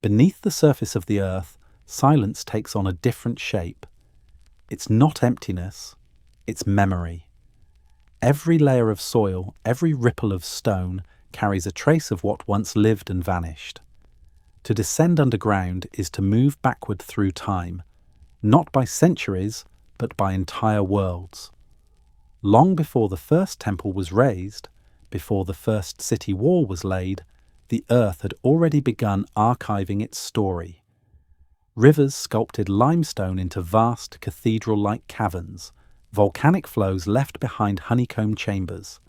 Beneath the surface of the earth, silence takes on a different shape. It's not emptiness, it's memory. Every layer of soil, every ripple of stone, carries a trace of what once lived and vanished. To descend underground is to move backward through time, not by centuries, but by entire worlds. Long before the first temple was raised, before the first city wall was laid, the earth had already begun archiving its story. Rivers sculpted limestone into vast cathedral-like caverns, volcanic flows left behind honeycomb chambers.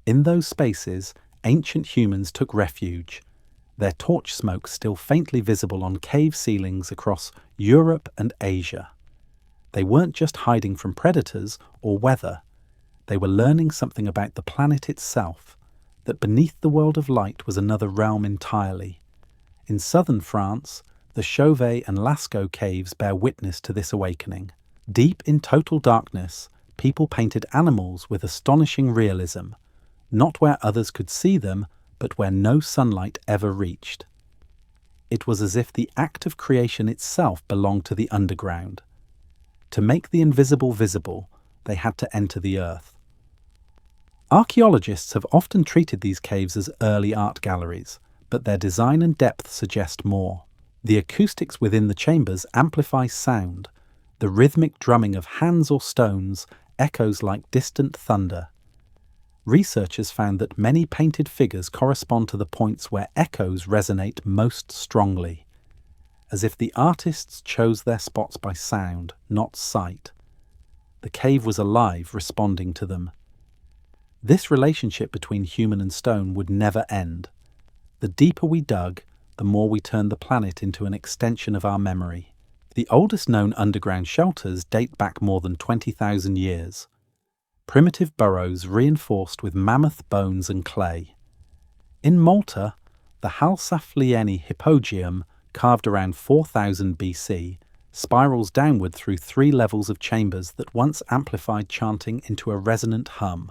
In those spaces, ancient humans took refuge, their torch smoke still faintly visible on cave ceilings across Europe and Asia. They weren't just hiding from predators or weather. They were learning something about the planet itself, that beneath the world of light was another realm entirely. In southern France, the Chauvet and Lascaux caves bear witness to this awakening. Deep in total darkness, people painted animals with astonishing realism, not where others could see them, but where no sunlight ever reached. It was as if the act of creation itself belonged to the underground. To make the invisible visible, they had to enter the earth. Archaeologists have often treated these caves as early art galleries, but their design and depth suggest more. The acoustics within the chambers amplify sound. The rhythmic drumming of hands or stones echoes like distant thunder. Researchers found that many painted figures correspond to the points where echoes resonate most strongly, as if the artists chose their spots by sound, not sight. The cave was alive, responding to them. This relationship between human and stone would never end. The deeper we dug, the more we turned the planet into an extension of our memory. The oldest known underground shelters date back more than 20,000 years. Primitive burrows reinforced with mammoth bones and clay. In Malta, the Halsaflieni hypogeum, carved around 4000 BC, spirals downward through 3 levels of chambers that once amplified chanting into a resonant hum.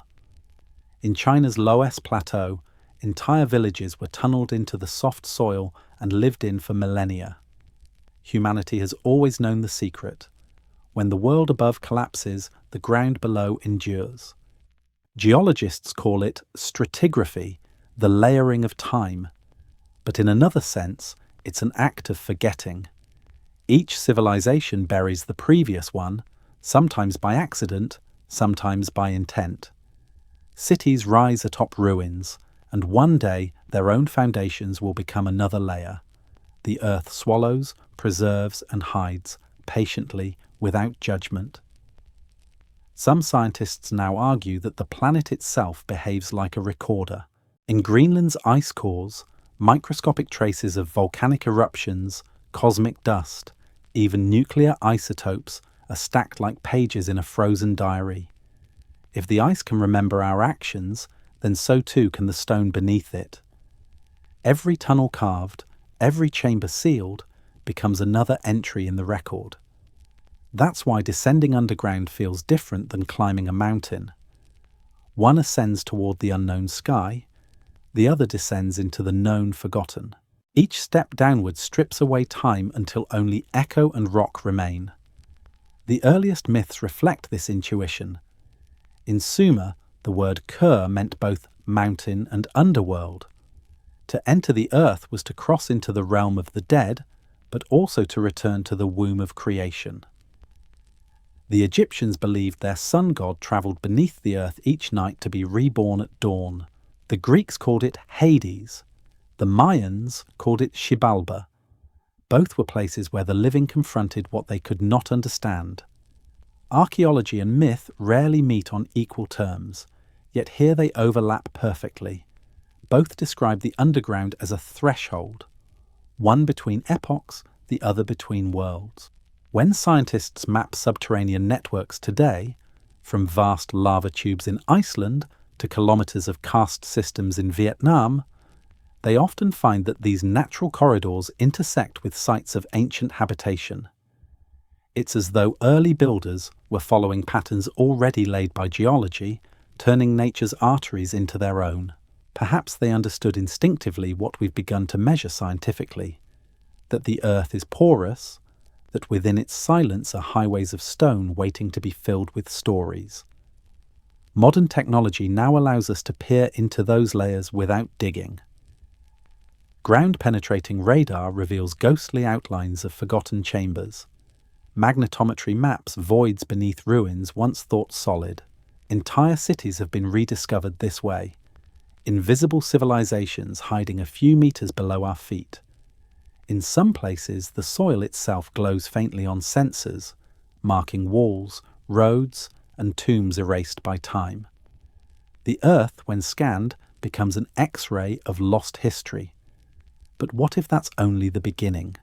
In China's Loess Plateau, entire villages were tunneled into the soft soil and lived in for millennia. Humanity has always known the secret. When the world above collapses, the ground below endures. Geologists call it stratigraphy, the layering of time. But in another sense, it's an act of forgetting. Each civilization buries the previous one, sometimes by accident, sometimes by intent. Cities rise atop ruins, and one day their own foundations will become another layer. The earth swallows, preserves, and hides, patiently, without judgment. Some scientists now argue that the planet itself behaves like a recorder. In Greenland's ice cores, microscopic traces of volcanic eruptions, cosmic dust, even nuclear isotopes are stacked like pages in a frozen diary. If the ice can remember our actions, then so too can the stone beneath it. Every tunnel carved, every chamber sealed, becomes another entry in the record. That's why descending underground feels different than climbing a mountain. One ascends toward the unknown sky, the other descends into the known forgotten. Each step downward strips away time until only echo and rock remain. The earliest myths reflect this intuition. In Sumer, the word Kur meant both mountain and underworld. To enter the earth was to cross into the realm of the dead, but also to return to the womb of creation. The Egyptians believed their sun god travelled beneath the earth each night to be reborn at dawn. The Greeks called it Hades. The Mayans called it Xibalba. Both were places where the living confronted what they could not understand. Archaeology and myth rarely meet on equal terms, yet here they overlap perfectly. Both describe the underground as a threshold, one between epochs, the other between worlds. When scientists map subterranean networks today, from vast lava tubes in Iceland to kilometers of karst systems in Vietnam, they often find that these natural corridors intersect with sites of ancient habitation. It's as though early builders were following patterns already laid by geology, turning nature's arteries into their own. Perhaps they understood instinctively what we've begun to measure scientifically: that the earth is porous, that within its silence are highways of stone waiting to be filled with stories. Modern technology now allows us to peer into those layers without digging. Ground-penetrating radar reveals ghostly outlines of forgotten chambers. Magnetometry maps voids beneath ruins once thought solid. Entire cities have been rediscovered this way. Invisible civilizations hiding a few meters below our feet. In some places, the soil itself glows faintly on sensors, marking walls, roads, and tombs erased by time. The Earth, when scanned, becomes an X-ray of lost history. But what if that's only the beginning?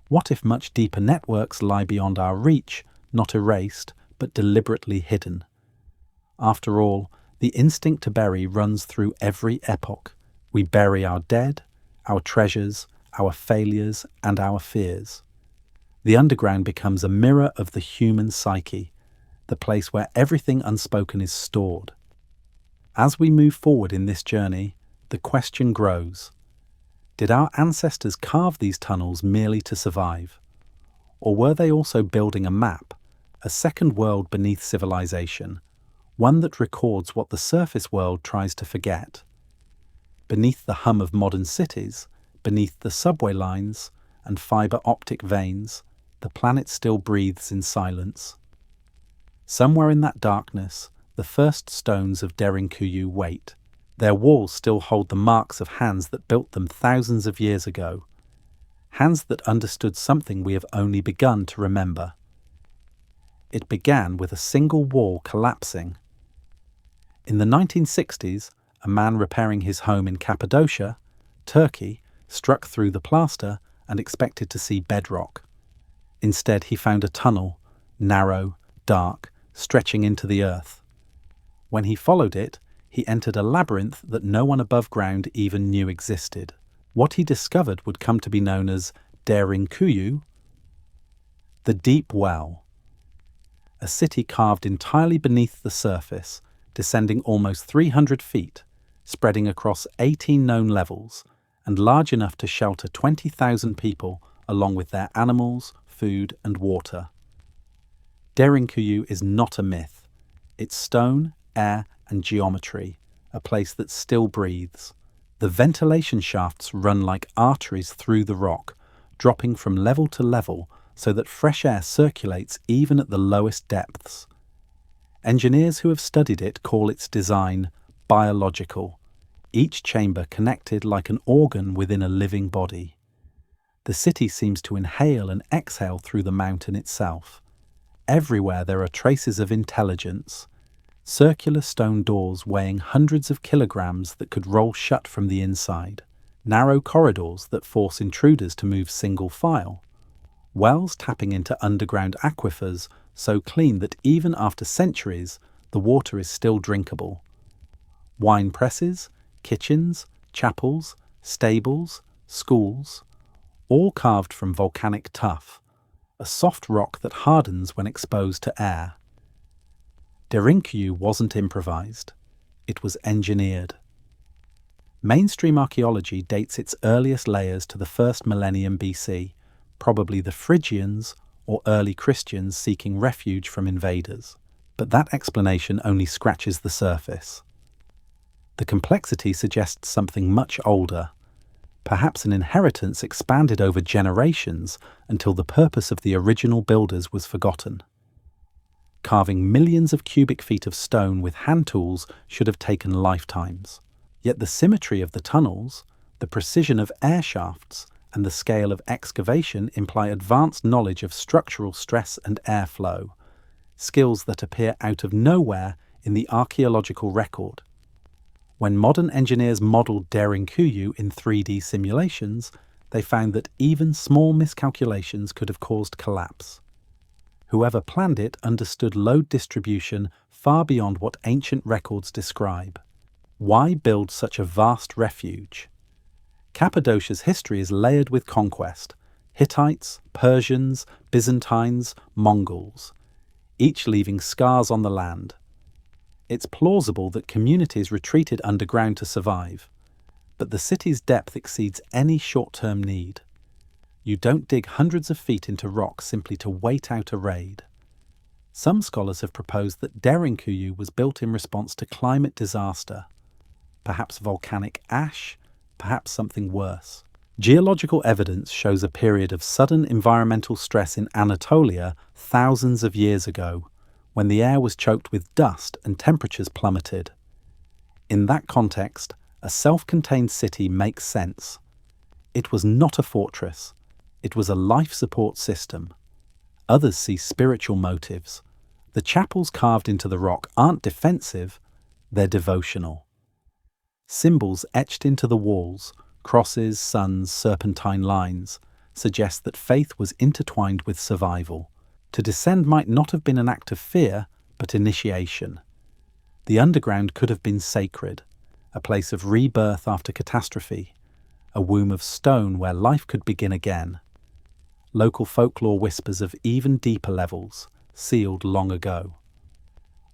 What if much deeper networks lie beyond our reach, not erased, but deliberately hidden? After all, the instinct to bury runs through every epoch. We bury our dead, our treasures, our failures, and our fears. The underground becomes a mirror of the human psyche, the place where everything unspoken is stored. As we move forward in this journey, the question grows: did our ancestors carve these tunnels merely to survive? Or were they also building a map, a second world beneath civilization, one that records what the surface world tries to forget? Beneath the hum of modern cities, beneath the subway lines and fiber optic veins, the planet still breathes in silence. Somewhere in that darkness, the first stones of Derinkuyu wait. Their walls still hold the marks of hands that built them thousands of years ago. Hands that understood something we have only begun to remember. It began with a single wall collapsing. In the 1960s, a man repairing his home in Cappadocia, Turkey, struck through the plaster and expected to see bedrock. Instead, he found a tunnel, narrow, dark, stretching into the earth. When he followed it, he entered a labyrinth that no one above ground even knew existed. What he discovered would come to be known as Derinkuyu, the deep well. A city carved entirely beneath the surface, descending almost 300 feet, spreading across 18 known levels, and large enough to shelter 20,000 people along with their animals, food, and water. Derinkuyu is not a myth. It's stone, air, and geometry, a place that still breathes. The ventilation shafts run like arteries through the rock, dropping from level to level so that fresh air circulates even at the lowest depths. Engineers who have studied it call its design biological, each chamber connected like an organ within a living body. The city seems to inhale and exhale through the mountain itself. Everywhere there are traces of intelligence. Circular stone doors weighing hundreds of kilograms that could roll shut from the inside. Narrow corridors that force intruders to move single file. Wells tapping into underground aquifers so clean that even after centuries, the water is still drinkable. Wine presses, kitchens, chapels, stables, schools, all carved from volcanic tuff, a soft rock that hardens when exposed to air. Derinkuyu wasn't improvised. It was engineered. Mainstream archaeology dates its earliest layers to the first millennium BC, probably the Phrygians or early Christians seeking refuge from invaders. But that explanation only scratches the surface. The complexity suggests something much older, perhaps an inheritance expanded over generations until the purpose of the original builders was forgotten. Carving millions of cubic feet of stone with hand tools should have taken lifetimes. Yet the symmetry of the tunnels, the precision of air shafts, and the scale of excavation imply advanced knowledge of structural stress and airflow, skills that appear out of nowhere in the archaeological record. When modern engineers modelled Derinkuyu in 3D simulations, they found that even small miscalculations could have caused collapse. Whoever planned it understood load distribution far beyond what ancient records describe. Why build such a vast refuge? Cappadocia's history is layered with conquest: Hittites, Persians, Byzantines, Mongols, each leaving scars on the land. It's plausible that communities retreated underground to survive, but the city's depth exceeds any short-term need. You don't dig hundreds of feet into rock simply to wait out a raid. Some scholars have proposed that Derinkuyu was built in response to climate disaster, perhaps volcanic ash, perhaps something worse. Geological evidence shows a period of sudden environmental stress in Anatolia thousands of years ago, when the air was choked with dust and temperatures plummeted. In that context, a self-contained city makes sense. It was not a fortress. It was a life support system. Others see spiritual motives. The chapels carved into the rock aren't defensive, they're devotional. Symbols etched into the walls, crosses, suns, serpentine lines, suggest that faith was intertwined with survival. To descend might not have been an act of fear, but initiation. The underground could have been sacred, a place of rebirth after catastrophe, a womb of stone where life could begin again. Local folklore whispers of even deeper levels, sealed long ago.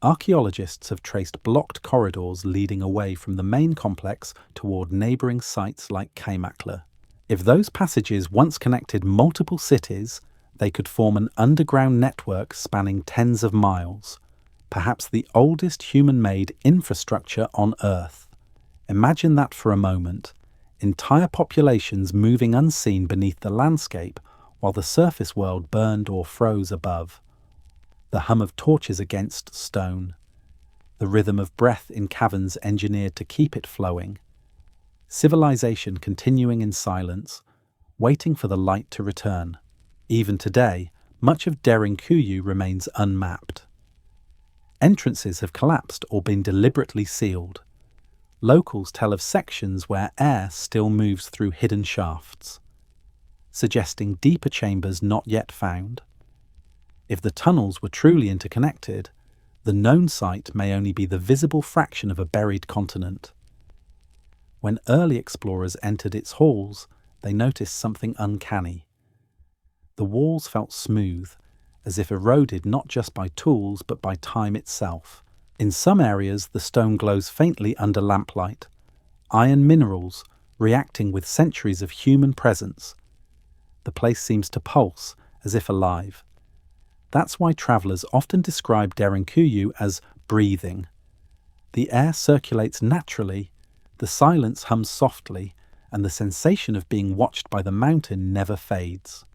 Archaeologists have traced blocked corridors leading away from the main complex toward neighbouring sites like Kaymakla. If those passages once connected multiple cities, they could form an underground network spanning tens of miles, perhaps the oldest human-made infrastructure on Earth. Imagine that for a moment. Entire populations moving unseen beneath the landscape while the surface world burned or froze above. The hum of torches against stone. The rhythm of breath in caverns engineered to keep it flowing. Civilization continuing in silence, waiting for the light to return. Even today, much of Derinkuyu remains unmapped. Entrances have collapsed or been deliberately sealed. Locals tell of sections where air still moves through hidden shafts, suggesting deeper chambers not yet found. If the tunnels were truly interconnected, the known site may only be the visible fraction of a buried continent. When early explorers entered its halls, they noticed something uncanny. The walls felt smooth, as if eroded not just by tools but by time itself. In some areas, the stone glows faintly under lamplight, iron minerals reacting with centuries of human presence. The place seems to pulse, as if alive. That's why travellers often describe Derinkuyu as breathing. The air circulates naturally, the silence hums softly, and the sensation of being watched by the mountain never fades.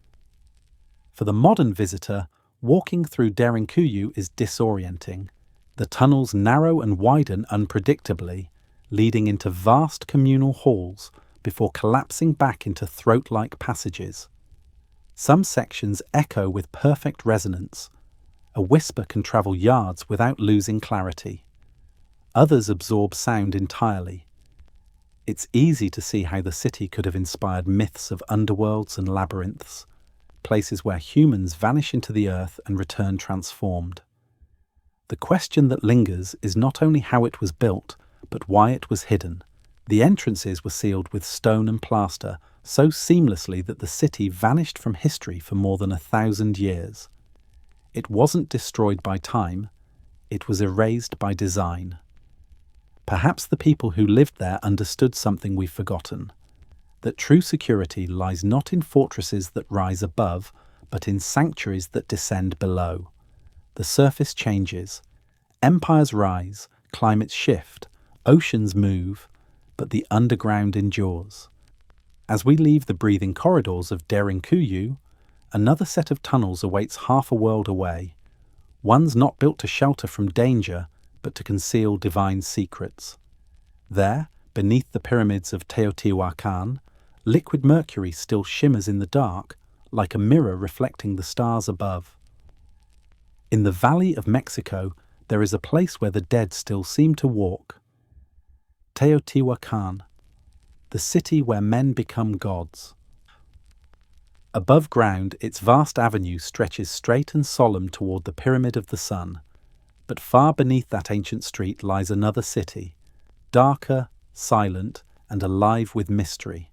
For the modern visitor, walking through Derinkuyu is disorienting. The tunnels narrow and widen unpredictably, leading into vast communal halls before collapsing back into throat-like passages. Some sections echo with perfect resonance. A whisper can travel yards without losing clarity. Others absorb sound entirely. It's easy to see how the city could have inspired myths of underworlds and labyrinths, places where humans vanish into the earth and return transformed. The question that lingers is not only how it was built, but why it was hidden. The entrances were sealed with stone and plaster, so seamlessly that the city vanished from history for more than 1,000 years. It wasn't destroyed by time, it was erased by design. Perhaps the people who lived there understood something we've forgotten, that true security lies not in fortresses that rise above, but in sanctuaries that descend below. The surface changes, empires rise, climates shift, oceans move, but the underground endures. As we leave the breathing corridors of Derinkuyu, another set of tunnels awaits half a world away. One's not built to shelter from danger, but to conceal divine secrets. There, beneath the pyramids of Teotihuacan, liquid mercury still shimmers in the dark, like a mirror reflecting the stars above. In the Valley of Mexico, there is a place where the dead still seem to walk. Teotihuacan, the city where men become gods. Above ground, its vast avenue stretches straight and solemn toward the Pyramid of the Sun. But far beneath that ancient street lies another city, darker, silent, and alive with mystery.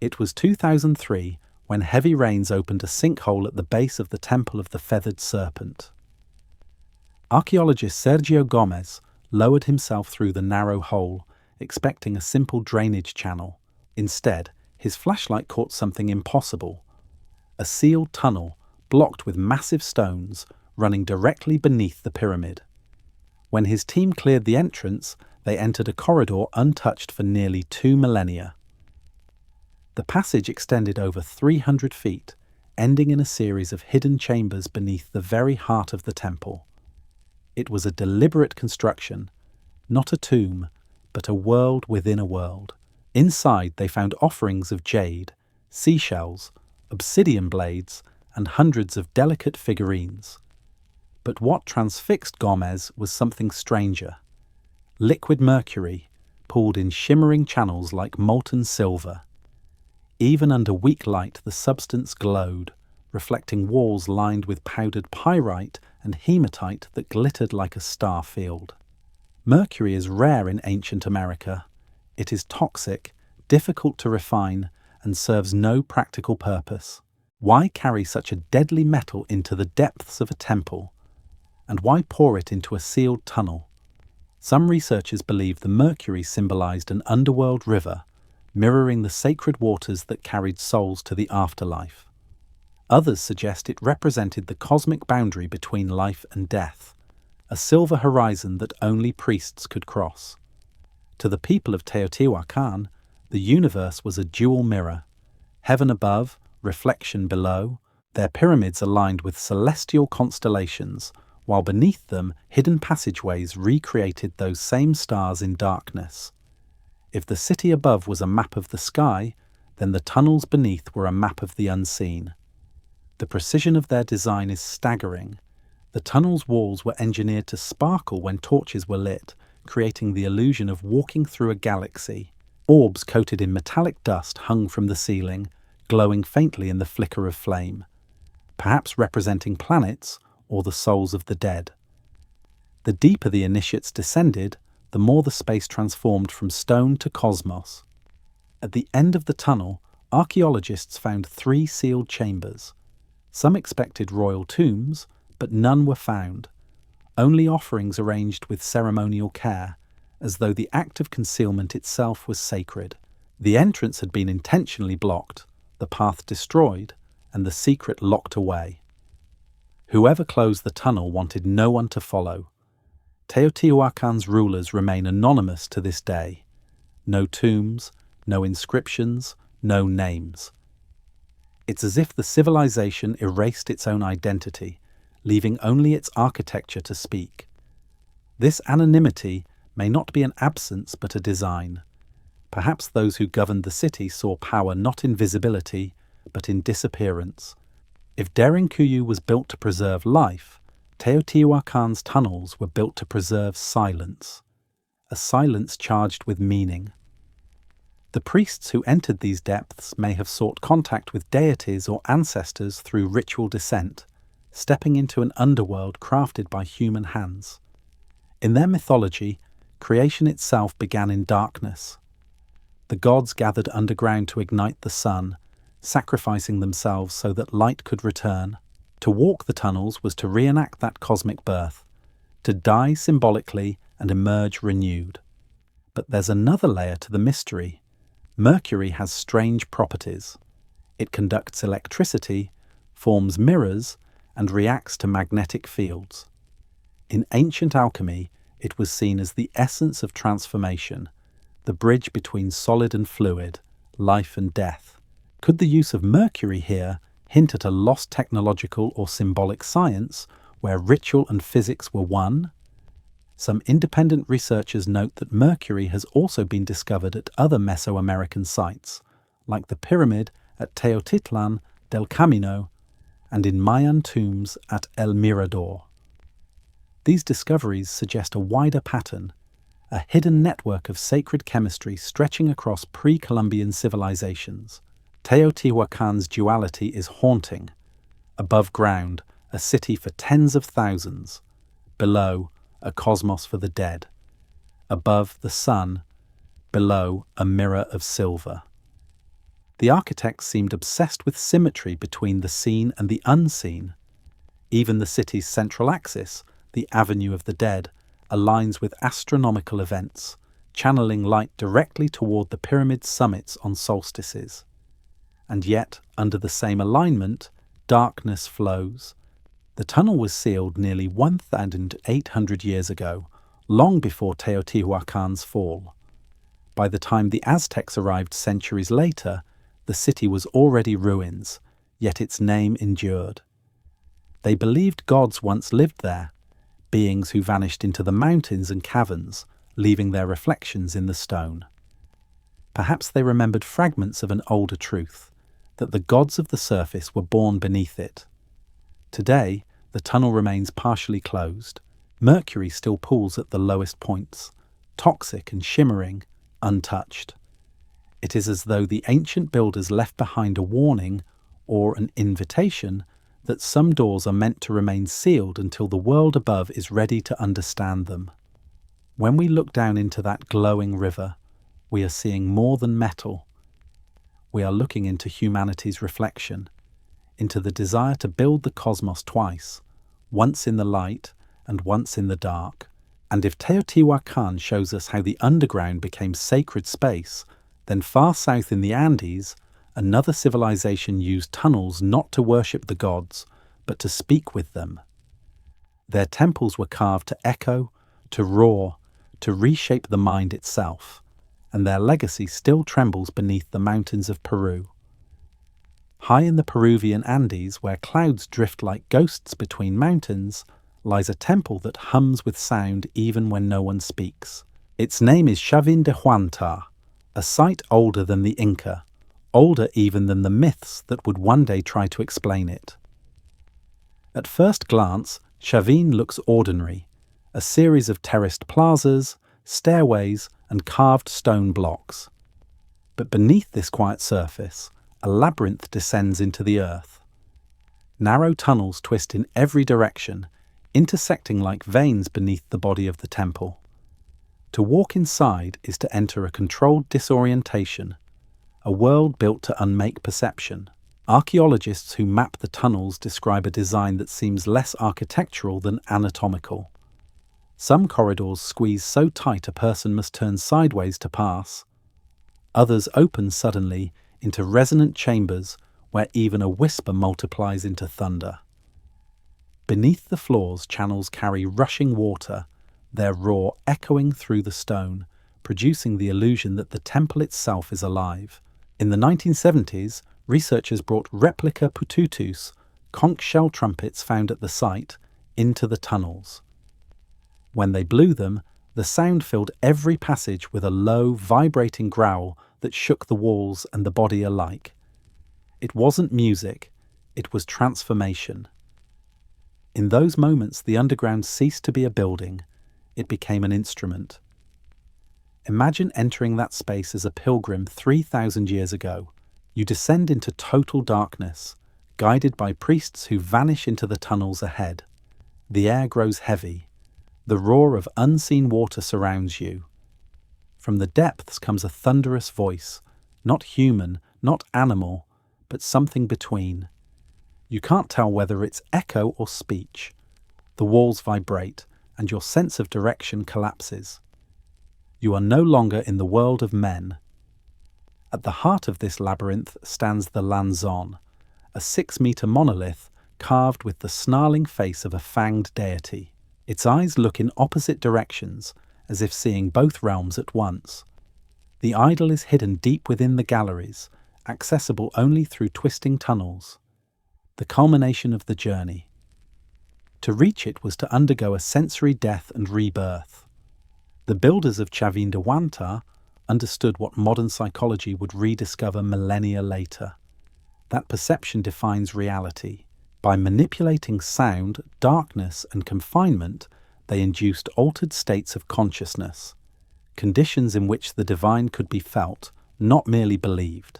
It was 2003 when heavy rains opened a sinkhole at the base of the Temple of the Feathered Serpent. Archaeologist Sergio Gomez lowered himself through the narrow hole, expecting a simple drainage channel. Instead, his flashlight caught something impossible: a sealed tunnel blocked with massive stones running directly beneath the pyramid. When his team cleared the entrance, they entered a corridor untouched for nearly 2 millennia. The passage extended over 300 feet, ending in a series of hidden chambers beneath the very heart of the temple. It was a deliberate construction, not a tomb, but a world within a world. Inside, they found offerings of jade, seashells, obsidian blades, and hundreds of delicate figurines. But what transfixed Gomez was something stranger: liquid mercury, pooled in shimmering channels like molten silver. Even under weak light, the substance glowed, reflecting walls lined with powdered pyrite and hematite that glittered like a star field. Mercury is rare in ancient America. It is toxic, difficult to refine, and serves no practical purpose. Why carry such a deadly metal into the depths of a temple? And why pour it into a sealed tunnel? Some researchers believe the mercury symbolized an underworld river, mirroring the sacred waters that carried souls to the afterlife. Others suggest it represented the cosmic boundary between life and death, a silver horizon that only priests could cross. To the people of Teotihuacan, the universe was a dual mirror: heaven above, reflection below, their pyramids aligned with celestial constellations, while beneath them hidden passageways recreated those same stars in darkness. If the city above was a map of the sky, then the tunnels beneath were a map of the unseen. The precision of their design is staggering. The tunnel's walls were engineered to sparkle when torches were lit, creating the illusion of walking through a galaxy. Orbs coated in metallic dust hung from the ceiling, glowing faintly in the flicker of flame, perhaps representing planets or the souls of the dead. The deeper the initiates descended, the more the space transformed from stone to cosmos. At the end of the tunnel, archaeologists found 3 sealed chambers. Some expected royal tombs, but none were found. Only offerings arranged with ceremonial care, as though the act of concealment itself was sacred. The entrance had been intentionally blocked, the path destroyed, and the secret locked away. Whoever closed the tunnel wanted no one to follow. Teotihuacan's rulers remain anonymous to this day. No tombs, no inscriptions, no names. It's as if the civilization erased its own identity, leaving only its architecture to speak. This anonymity may not be an absence but a design. Perhaps those who governed the city saw power not in visibility, but in disappearance. If Derinkuyu was built to preserve life, Teotihuacan's tunnels were built to preserve silence, a silence charged with meaning. The priests who entered these depths may have sought contact with deities or ancestors through ritual descent, stepping into an underworld crafted by human hands. In their mythology, creation itself began in darkness. The gods gathered underground to ignite the sun, sacrificing themselves so that light could return. To walk the tunnels was to reenact that cosmic birth, to die symbolically and emerge renewed. But there's another layer to the mystery. Mercury has strange properties. It conducts electricity, forms mirrors, and reacts to magnetic fields. In ancient alchemy, it was seen as the essence of transformation, the bridge between solid and fluid, life and death. Could the use of mercury here hint at a lost technological or symbolic science where ritual and physics were one? Some independent researchers note that mercury has also been discovered at other Mesoamerican sites, like the pyramid at Teotihuacan del Camino and in Mayan tombs at El Mirador. These discoveries suggest a wider pattern, a hidden network of sacred chemistry stretching across pre-Columbian civilizations. Teotihuacan's duality is haunting. Above ground, a city for tens of thousands. Below, a cosmos for the dead. Above, the sun. Below, a mirror of silver. The architects seemed obsessed with symmetry between the seen and the unseen. Even the city's central axis, the Avenue of the Dead, aligns with astronomical events, channeling light directly toward the pyramid summits on solstices. and yet, under the same alignment, darkness flows. The tunnel was sealed nearly 1,800 years ago, long before Teotihuacan's fall. By the time the Aztecs arrived centuries later, the city was already ruins, yet its name endured. They believed gods once lived there, beings who vanished into the mountains and caverns, leaving their reflections in the stone. Perhaps they remembered fragments of an older truth, that the gods of the surface were born beneath it. Today, the tunnel remains partially closed. Mercury still pools at the lowest points, toxic and shimmering, untouched. It is as though the ancient builders left behind a warning or an invitation that some doors are meant to remain sealed until the world above is ready to understand them. When we look down into that glowing river, we are seeing more than metal. We are looking into humanity's reflection, into the desire to build the cosmos twice, once in the light and once in the dark. And if Teotihuacan shows us how the underground became sacred space, then far south in the Andes, another civilization used tunnels not to worship the gods, but to speak with them. Their temples were carved to echo, to roar, to reshape the mind itself, and their legacy still trembles beneath the mountains of Peru. High in the Peruvian Andes, where clouds drift like ghosts between mountains, lies a temple that hums with sound even when no one speaks. Its name is Chavín de Huántar, a site older than the Inca, older even than the myths that would one day try to explain it. At first glance, Chavín looks ordinary, a series of terraced plazas, stairways, and carved stone blocks. But beneath this quiet surface, a labyrinth descends into the earth. Narrow tunnels twist in every direction, intersecting like veins beneath the body of the temple. To walk inside is to enter a controlled disorientation, a world built to unmake perception. Archaeologists who map the tunnels describe a design that seems less architectural than anatomical. Some corridors squeeze so tight a person must turn sideways to pass. Others open suddenly into resonant chambers where even a whisper multiplies into thunder. Beneath the floors, channels carry rushing water, their roar echoing through the stone, producing the illusion that the temple itself is alive. In the 1970s, researchers brought replica pututus, conch shell trumpets found at the site, into the tunnels. When they blew them, the sound filled every passage with a low, vibrating growl that shook the walls and the body alike. It wasn't music, it was transformation. In those moments, the underground ceased to be a building. It became an instrument. Imagine entering that space as a pilgrim 3,000 years ago. You descend into total darkness, guided by priests who vanish into the tunnels ahead. The air grows heavy. The roar of unseen water surrounds you. From the depths comes a thunderous voice, not human, not animal, but something between. You can't tell whether it's echo or speech. The walls vibrate, and your sense of direction collapses. You are no longer in the world of men. At the heart of this labyrinth stands the Lanzon, a 6-meter monolith carved with the snarling face of a fanged deity. Its eyes look in opposite directions, as if seeing both realms at once. The idol is hidden deep within the galleries, accessible only through twisting tunnels. The culmination of the journey. To reach it was to undergo a sensory death and rebirth. The builders of Chavín de Huántar understood what modern psychology would rediscover millennia later. That perception defines reality. By manipulating sound, darkness, and confinement, they induced altered states of consciousness, conditions in which the divine could be felt, not merely believed.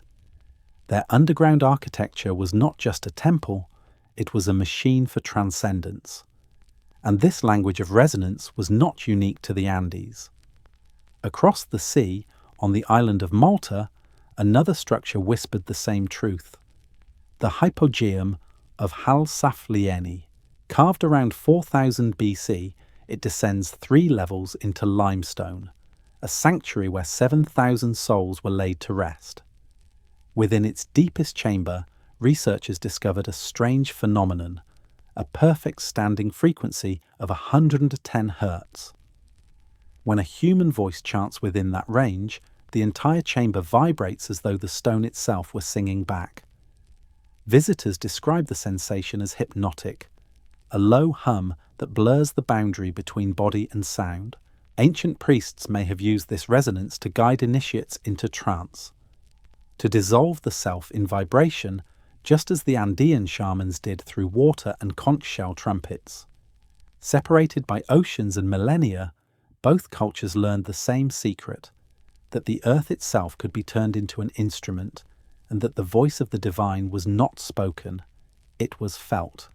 Their underground architecture was not just a temple, it was a machine for transcendence. And this language of resonance was not unique to the Andes. Across the sea, on the island of Malta, another structure whispered the same truth. The hypogeum of Halsaflieni. Carved around 4000 BC, it descends 3 levels into limestone, a sanctuary where 7,000 souls were laid to rest. Within its deepest chamber, researchers discovered a strange phenomenon, a perfect standing frequency of 110 Hz. When a human voice chants within that range, the entire chamber vibrates as though the stone itself were singing back. Visitors describe the sensation as hypnotic, a low hum that blurs the boundary between body and sound. Ancient priests may have used this resonance to guide initiates into trance, to dissolve the self in vibration, just as the Andean shamans did through water and conch shell trumpets. Separated by oceans and millennia, both cultures learned the same secret, that the earth itself could be turned into an instrument, and that the voice of the divine was not spoken, it was felt.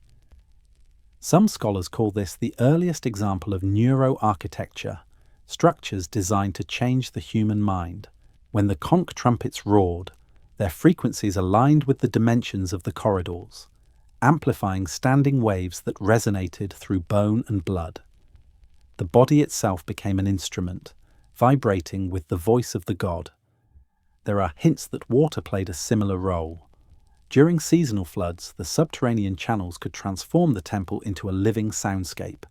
Some scholars call this the earliest example of neuroarchitecture, structures designed to change the human mind. When the conch trumpets roared, their frequencies aligned with the dimensions of the corridors, amplifying standing waves that resonated through bone and blood. The body itself became an instrument, vibrating with the voice of the god. There are hints that water played a similar role. During seasonal floods, the subterranean channels could transform the temple into a living soundscape,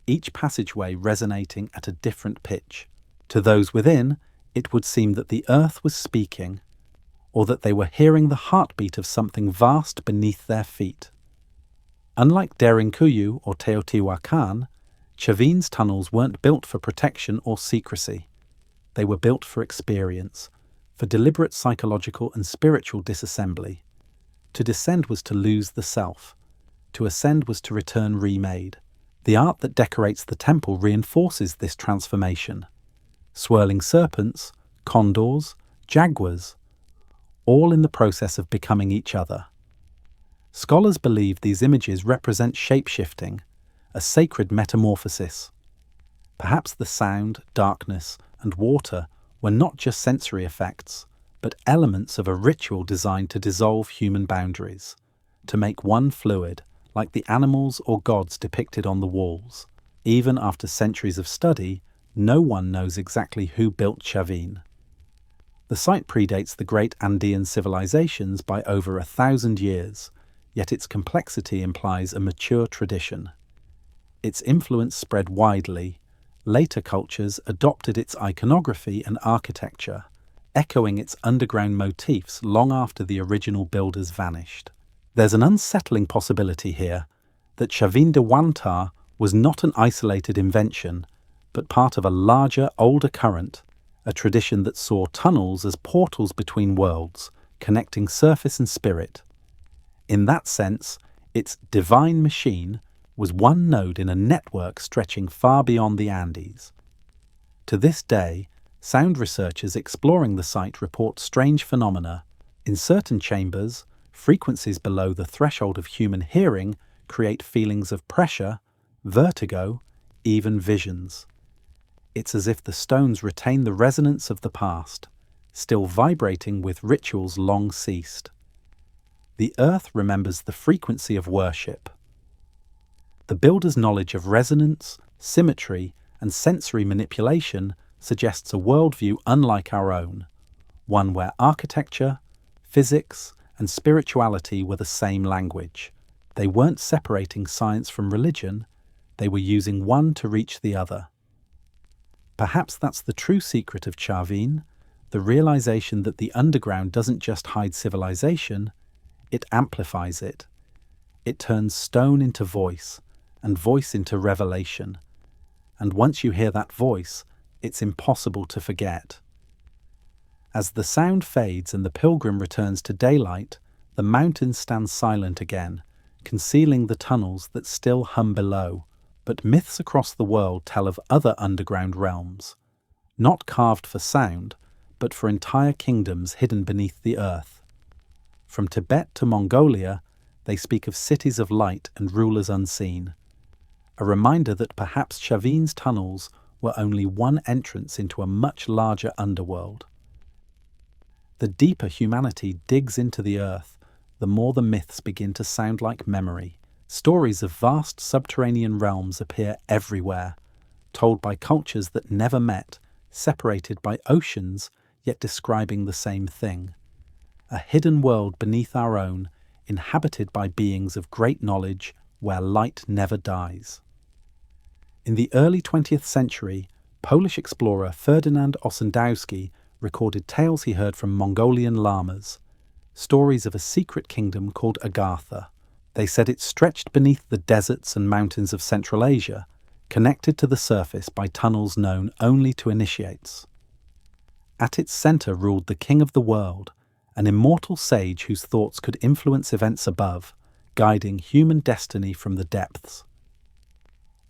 each passageway resonating at a different pitch. To those within, it would seem that the earth was speaking, or that they were hearing the heartbeat of something vast beneath their feet. Unlike Derinkuyu or Teotihuacan, Chavin's tunnels weren't built for protection or secrecy. They were built for experience, for deliberate psychological and spiritual disassembly. To descend was to lose the self. To ascend was to return remade. The art that decorates the temple reinforces this transformation. Swirling serpents, condors, jaguars, all in the process of becoming each other. Scholars believe these images represent shape-shifting, a sacred metamorphosis. Perhaps the sound, darkness, and water were not just sensory effects, but elements of a ritual designed to dissolve human boundaries, to make one fluid, like the animals or gods depicted on the walls. Even after centuries of study, no one knows exactly who built Chavín. The site predates the great Andean civilizations by over 1,000 years, yet its complexity implies a mature tradition. Its influence spread widely. Later cultures adopted its iconography and architecture, echoing its underground motifs long after the original builders vanished. There's an unsettling possibility here that Chavín de Huántar was not an isolated invention, but part of a larger, older current, a tradition that saw tunnels as portals between worlds, connecting surface and spirit. In that sense, its divine machine was one node in a network stretching far beyond the Andes. To this day, sound researchers exploring the site report strange phenomena. In certain chambers, frequencies below the threshold of human hearing create feelings of pressure, vertigo, even visions. It's as if the stones retain the resonance of the past, still vibrating with rituals long ceased. The earth remembers the frequency of worship. The builder's knowledge of resonance, symmetry, and sensory manipulation suggests a worldview unlike our own, one where architecture, physics, and spirituality were the same language. They weren't separating science from religion, they were using one to reach the other. Perhaps that's the true secret of Chavín, the realization that the underground doesn't just hide civilization, it amplifies it. It turns stone into voice, and voice into revelation. And once you hear that voice, it's impossible to forget. As the sound fades and the pilgrim returns to daylight, the mountains stand silent again, concealing the tunnels that still hum below. But myths across the world tell of other underground realms, not carved for sound, but for entire kingdoms hidden beneath the earth. From Tibet to Mongolia, they speak of cities of light and rulers unseen, a reminder that perhaps Chavín's tunnels were only one entrance into a much larger underworld. The deeper humanity digs into the earth, the more the myths begin to sound like memory. Stories of vast subterranean realms appear everywhere, told by cultures that never met, separated by oceans, yet describing the same thing. a hidden world beneath our own, inhabited by beings of great knowledge where light never dies. In the early 20th century, Polish explorer Ferdynand Ossendowski recorded tales he heard from Mongolian lamas, stories of a secret kingdom called Agartha. They said it stretched beneath the deserts and mountains of Central Asia, connected to the surface by tunnels known only to initiates. At its centre ruled the king of the world, an immortal sage whose thoughts could influence events above, guiding human destiny from the depths.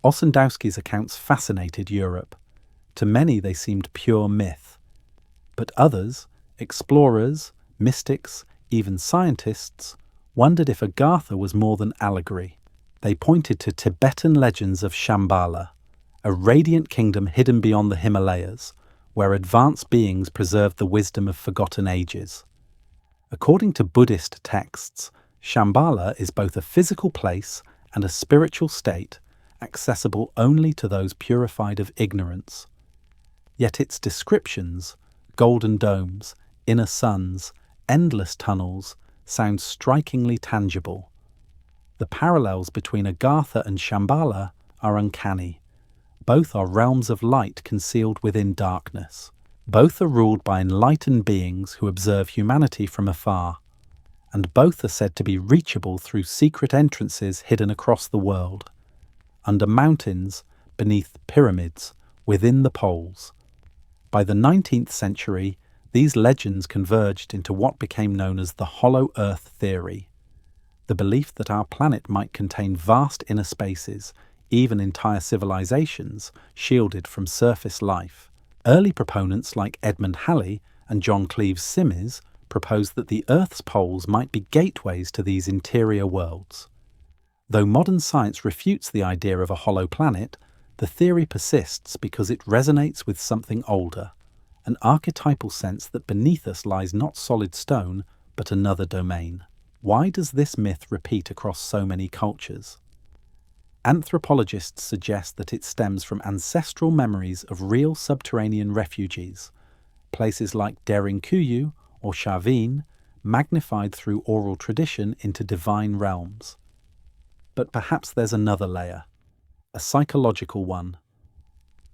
Ossendowski's accounts fascinated Europe. To many they seemed pure myth. But others, explorers, mystics, even scientists, wondered if Agartha was more than allegory. They pointed to Tibetan legends of Shambhala, a radiant kingdom hidden beyond the Himalayas, where advanced beings preserved the wisdom of forgotten ages. According to Buddhist texts, Shambhala is both a physical place and a spiritual state, accessible only to those purified of ignorance. Yet its descriptions, golden domes, inner suns, endless tunnels, sound strikingly tangible. The parallels between Agartha and Shambhala are uncanny. Both are realms of light concealed within darkness. Both are ruled by enlightened beings who observe humanity from afar, and both are said to be reachable through secret entrances hidden across the world, under mountains, beneath pyramids, within the poles. By the 19th century, these legends converged into what became known as the Hollow Earth theory, the belief that our planet might contain vast inner spaces, even entire civilizations, shielded from surface life. Early proponents like Edmund Halley and John Cleves Simiz proposed that the Earth's poles might be gateways to these interior worlds. Though modern science refutes the idea of a hollow planet, the theory persists because it resonates with something older, an archetypal sense that beneath us lies not solid stone, but another domain. Why does this myth repeat across so many cultures? Anthropologists suggest that it stems from ancestral memories of real subterranean refugees, places like Derinkuyu or Chavín, magnified through oral tradition into divine realms. But perhaps there's another layer, a psychological one.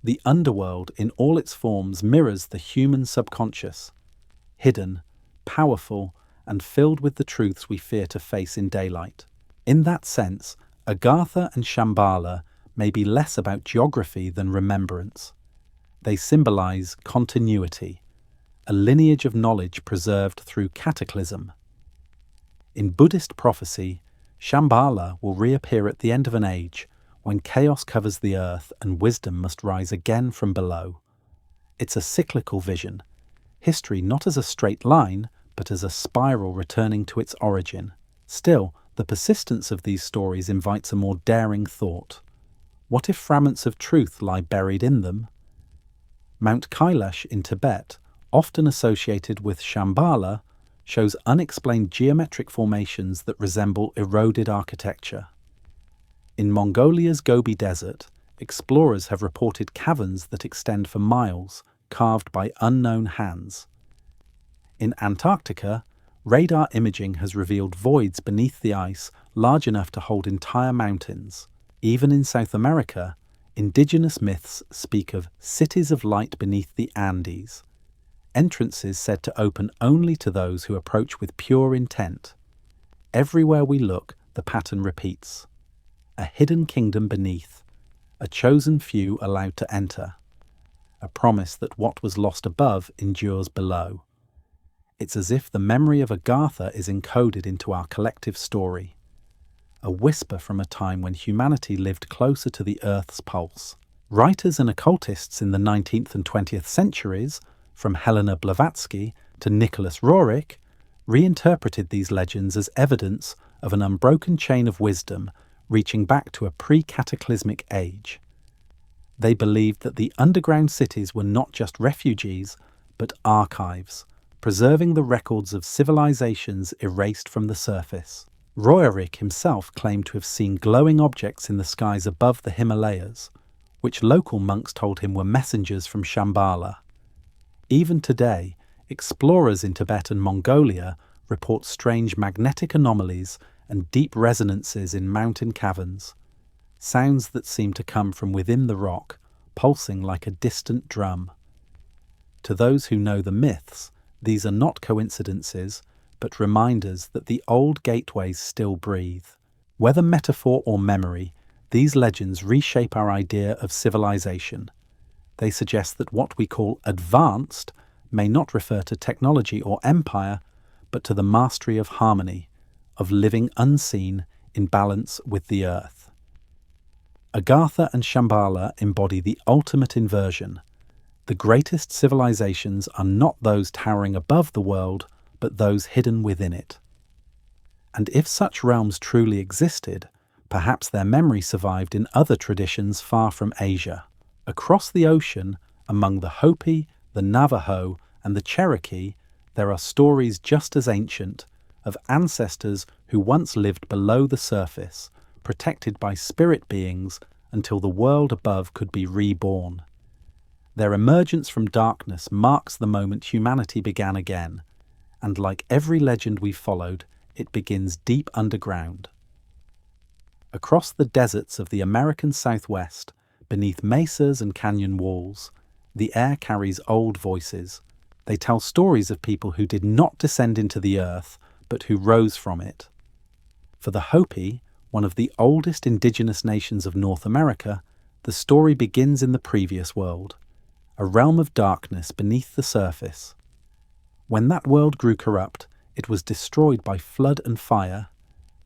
The underworld in all its forms mirrors the human subconscious, hidden, powerful, and filled with the truths we fear to face in daylight. In that sense, Agartha and Shambhala may be less about geography than remembrance. They symbolize continuity, a lineage of knowledge preserved through cataclysm. In Buddhist prophecy, Shambhala will reappear at the end of an age, when chaos covers the earth and wisdom must rise again from below. It's a cyclical vision, history not as a straight line, but as a spiral returning to its origin. Still, the persistence of these stories invites a more daring thought. What if fragments of truth lie buried in them? Mount Kailash in Tibet, often associated with Shambhala, shows unexplained geometric formations that resemble eroded architecture. In Mongolia's Gobi Desert, explorers have reported caverns that extend for miles, carved by unknown hands. In Antarctica, radar imaging has revealed voids beneath the ice large enough to hold entire mountains. Even in South America, indigenous myths speak of cities of light beneath the Andes, entrances said to open only to those who approach with pure intent. Everywhere we look, the pattern repeats. A hidden kingdom beneath, a chosen few allowed to enter, a promise that what was lost above endures below. It's as if the memory of Agartha is encoded into our collective story, a whisper from a time when humanity lived closer to the Earth's pulse. Writers and occultists in the 19th and 20th centuries, from Helena Blavatsky to Nicholas Roerich, reinterpreted these legends as evidence of an unbroken chain of wisdom reaching back to a pre-cataclysmic age. They believed that the underground cities were not just refugees, but archives, preserving the records of civilizations erased from the surface. Roerich himself claimed to have seen glowing objects in the skies above the Himalayas, which local monks told him were messengers from Shambhala. Even today, explorers in Tibet and Mongolia report strange magnetic anomalies and deep resonances in mountain caverns, sounds that seem to come from within the rock, pulsing like a distant drum. To those who know the myths, these are not coincidences, but reminders that the old gateways still breathe. Whether metaphor or memory, these legends reshape our idea of civilization. They suggest that what we call advanced may not refer to technology or empire, but to the mastery of harmony, of living unseen in balance with the earth. Agartha and Shambhala embody the ultimate inversion. The greatest civilizations are not those towering above the world, but those hidden within it. And if such realms truly existed, perhaps their memory survived in other traditions far from Asia. Across the ocean, among the Hopi, the Navajo, and the Cherokee, there are stories just as ancient, of ancestors who once lived below the surface, protected by spirit beings until the world above could be reborn. Their emergence from darkness marks the moment humanity began again, and like every legend we followed, it begins deep underground. Across the deserts of the American Southwest, beneath mesas and canyon walls, the air carries old voices. They tell stories of people who did not descend into the earth, but who rose from it. For the Hopi, one of the oldest indigenous nations of North America, the story begins in the previous world, a realm of darkness beneath the surface. When that world grew corrupt, it was destroyed by flood and fire,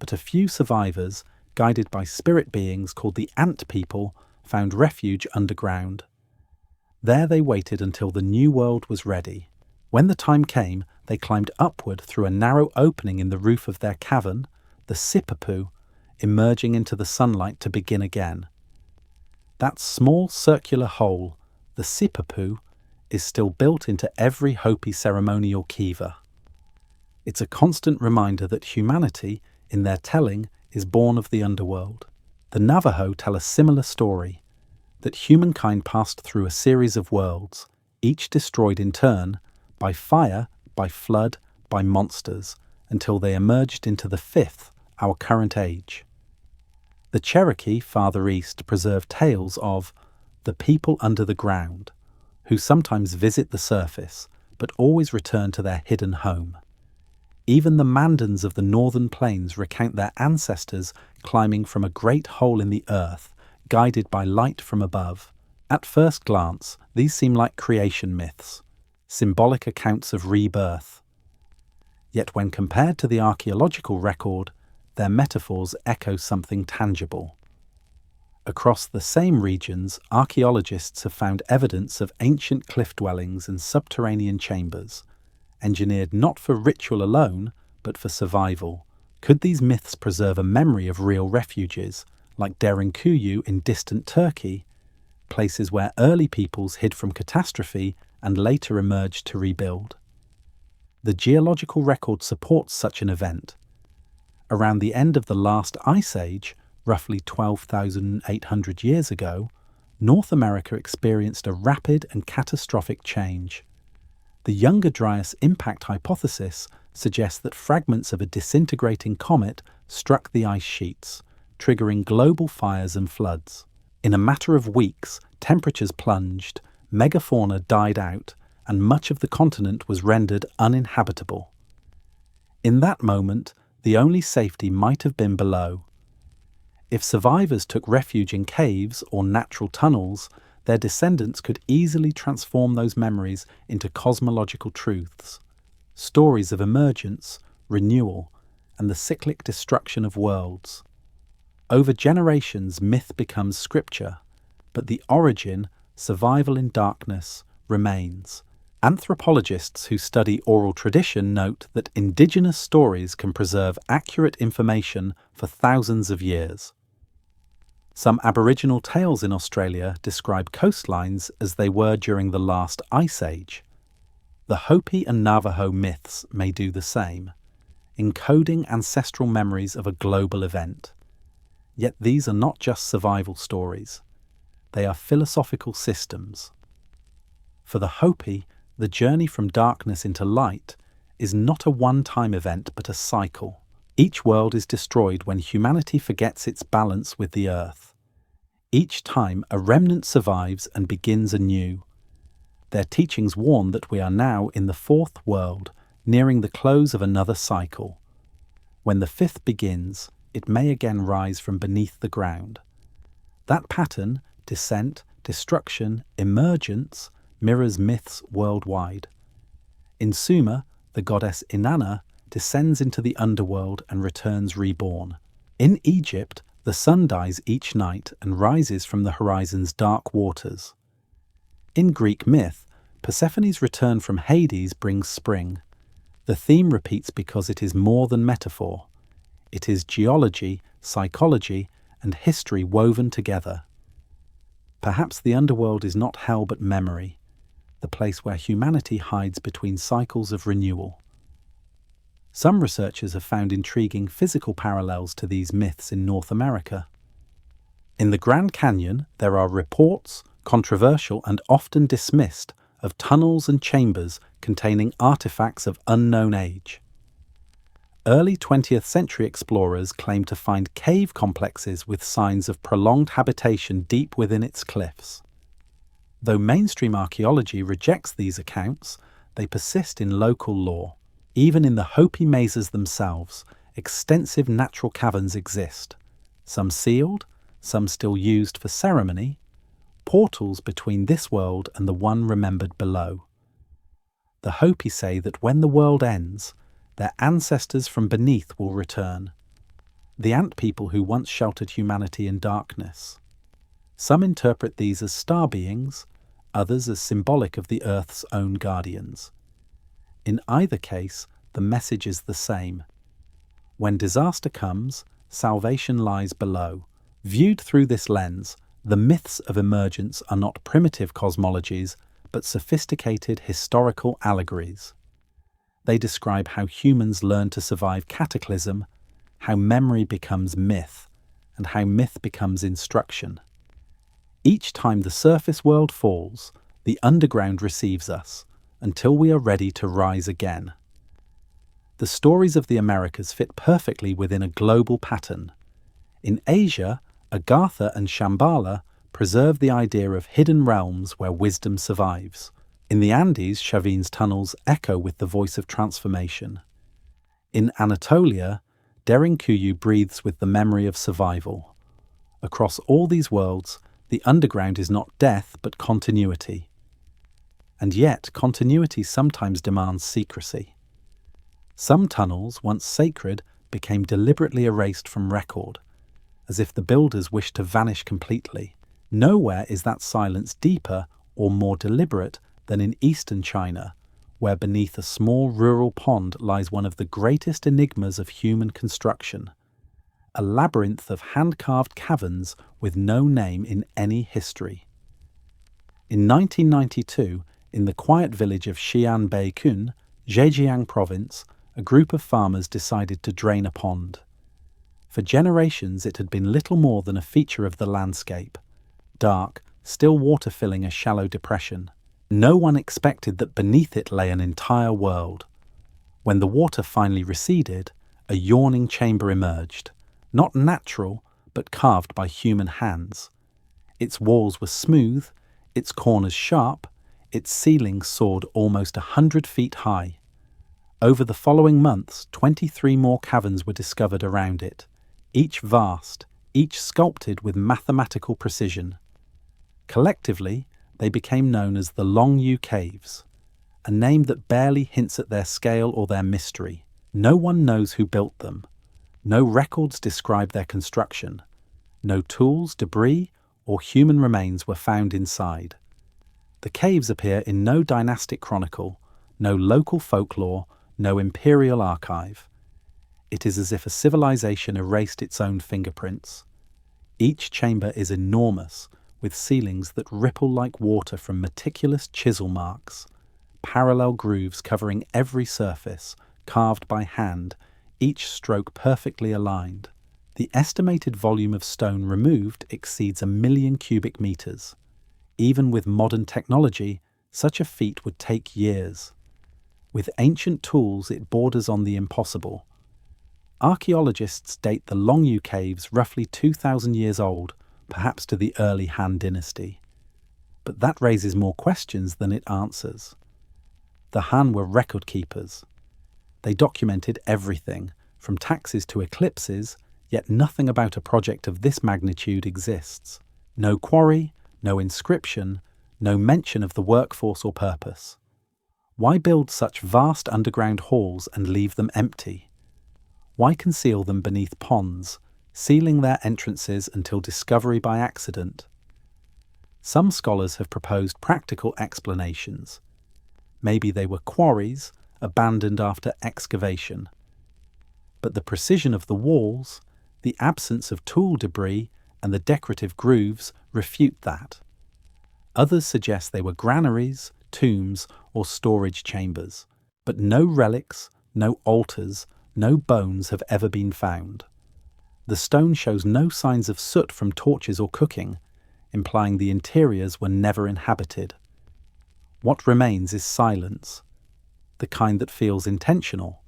but a few survivors, guided by spirit beings called the Ant People, found refuge underground. There they waited until the new world was ready. When the time came, they climbed upward through a narrow opening in the roof of their cavern, the Sipapu, emerging into the sunlight to begin again. That small circular hole, the Sipapu, is still built into every Hopi ceremonial kiva. It's a constant reminder that humanity, in their telling, is born of the underworld. The Navajo tell a similar story, that humankind passed through a series of worlds, each destroyed in turn, by fire, by flood, by monsters, until they emerged into the fifth, our current age. The Cherokee farther east preserve tales of the people under the ground, who sometimes visit the surface, but always return to their hidden home. Even the Mandans of the northern plains recount their ancestors climbing from a great hole in the earth, guided by light from above. At first glance, these seem like creation myths, symbolic accounts of rebirth. Yet when compared to the archaeological record, their metaphors echo something tangible. Across the same regions, archaeologists have found evidence of ancient cliff dwellings and subterranean chambers, engineered not for ritual alone, but for survival. Could these myths preserve a memory of real refuges, like Derinkuyu in distant Turkey, places where early peoples hid from catastrophe and later emerged to rebuild? The geological record supports such an event. Around the end of the last ice age, roughly 12,800 years ago, North America experienced a rapid and catastrophic change. The Younger Dryas impact hypothesis suggests that fragments of a disintegrating comet struck the ice sheets, triggering global fires and floods. In a matter of weeks, temperatures plunged, megafauna died out, and much of the continent was rendered uninhabitable. In that moment, the only safety might have been below. If survivors took refuge in caves or natural tunnels, their descendants could easily transform those memories into cosmological truths, stories of emergence, renewal, and the cyclic destruction of worlds. Over generations, myth becomes scripture, but the origin, survival in darkness, remains. Anthropologists who study oral tradition note that indigenous stories can preserve accurate information for thousands of years. Some Aboriginal tales in Australia describe coastlines as they were during the last ice age. The Hopi and Navajo myths may do the same, encoding ancestral memories of a global event. Yet these are not just survival stories. They are philosophical systems. For the Hopi, the journey from darkness into light, is not a one-time event but a cycle. Each world is destroyed when humanity forgets its balance with the earth. Each time a remnant survives and begins anew. Their teachings warn that we are now in the fourth world, nearing the close of another cycle. When the fifth begins, it may again rise from beneath the ground. That pattern, descent, destruction, emergence, mirrors myths worldwide. In Sumer, the goddess Inanna descends into the underworld and returns reborn. In Egypt, the sun dies each night and rises from the horizon's dark waters. In Greek myth, Persephone's return from Hades brings spring. The theme repeats because it is more than metaphor. It is geology, psychology, and history woven together. Perhaps the underworld is not hell but memory, the place where humanity hides between cycles of renewal. Some researchers have found intriguing physical parallels to these myths in North America. In the Grand Canyon, there are reports, controversial and often dismissed, of tunnels and chambers containing artifacts of unknown age. Early 20th century explorers claimed to find cave complexes with signs of prolonged habitation deep within its cliffs. Though mainstream archaeology rejects these accounts, they persist in local lore. Even in the Hopi mesas themselves, extensive natural caverns exist, some sealed, some still used for ceremony, portals between this world and the one remembered below. The Hopi say that when the world ends, their ancestors from beneath will return, the ant people who once sheltered humanity in darkness. Some interpret these as star beings, others as symbolic of the Earth's own guardians. In either case, the message is the same. When disaster comes, salvation lies below. Viewed through this lens, the myths of emergence are not primitive cosmologies, but sophisticated historical allegories. They describe how humans learn to survive cataclysm, how memory becomes myth, and how myth becomes instruction. Each time the surface world falls, the underground receives us, until we are ready to rise again. The stories of the Americas fit perfectly within a global pattern. In Asia, Agartha and Shambhala preserve the idea of hidden realms where wisdom survives. In the Andes, Chavin's tunnels echo with the voice of transformation. In Anatolia, Derinkuyu breathes with the memory of survival. Across all these worlds, the underground is not death but continuity. And yet, continuity sometimes demands secrecy. Some tunnels, once sacred, became deliberately erased from record, as if the builders wished to vanish completely. Nowhere is that silence deeper or more deliberate than in eastern China, where beneath a small rural pond lies one of the greatest enigmas of human construction, a labyrinth of hand-carved caverns with no name in any history. In 1992, in the quiet village of Xianbeikun, Zhejiang province, a group of farmers decided to drain a pond. For generations it had been little more than a feature of the landscape, dark, still water filling a shallow depression. No one expected that beneath it lay an entire world. When the water finally receded, a yawning chamber emerged, not natural, but carved by human hands. Its walls were smooth, its corners sharp, its ceiling soared almost 100 feet high. Over the following months, 23 more caverns were discovered around it, each vast, each sculpted with mathematical precision. Collectively, they became known as the Longyou Caves, a name that barely hints at their scale or their mystery. No one knows who built them. No records describe their construction. No tools, debris, or human remains were found inside. The caves appear in no dynastic chronicle, no local folklore, no imperial archive. It is as if a civilization erased its own fingerprints. Each chamber is enormous, with ceilings that ripple like water from meticulous chisel marks, parallel grooves covering every surface, carved by hand, each stroke perfectly aligned. The estimated volume of stone removed exceeds 1 million cubic meters. Even with modern technology, such a feat would take years. With ancient tools, it borders on the impossible. Archaeologists date the Longyou Caves roughly 2,000 years old, perhaps to the early Han Dynasty. But that raises more questions than it answers. The Han were record keepers. They documented everything, from taxes to eclipses, yet nothing about a project of this magnitude exists. No quarry, no inscription, no mention of the workforce or purpose. Why build such vast underground halls and leave them empty? Why conceal them beneath ponds, sealing their entrances until discovery by accident? Some scholars have proposed practical explanations. Maybe they were quarries, abandoned after excavation. But the precision of the walls, the absence of tool debris, and the decorative grooves refute that. Others suggest they were granaries, tombs, or storage chambers. But no relics, no altars, no bones have ever been found. The stone shows no signs of soot from torches or cooking, implying the interiors were never inhabited. What remains is silence, the kind that feels intentional.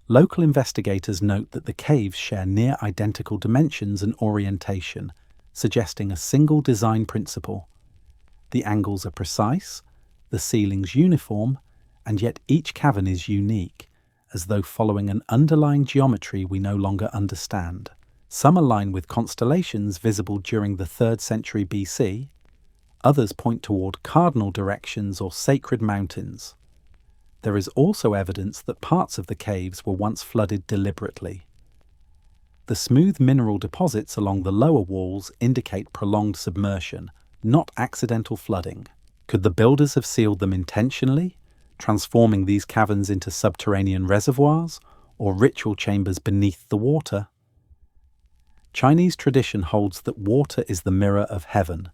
Local investigators note that the caves share near identical dimensions and orientation, suggesting a single design principle. The angles are precise, the ceilings uniform, and yet each cavern is unique, as though following an underlying geometry we no longer understand. Some align with constellations visible during the 3rd century BC, others point toward cardinal directions or sacred mountains. There is also evidence that parts of the caves were once flooded deliberately. The smooth mineral deposits along the lower walls indicate prolonged submersion, not accidental flooding. Could the builders have sealed them intentionally, transforming these caverns into subterranean reservoirs or ritual chambers beneath the water? Chinese tradition holds that water is the mirror of heaven,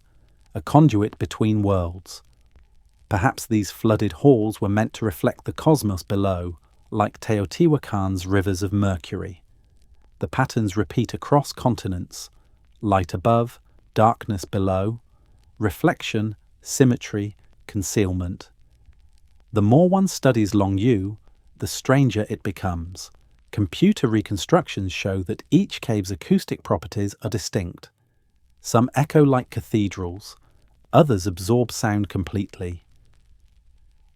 a conduit between worlds. Perhaps these flooded halls were meant to reflect the cosmos below, like Teotihuacan's rivers of mercury. The patterns repeat across continents: light above, darkness below, reflection, symmetry, concealment. The more one studies Longyou, the stranger it becomes. Computer reconstructions show that each cave's acoustic properties are distinct. Some echo like cathedrals, others absorb sound completely.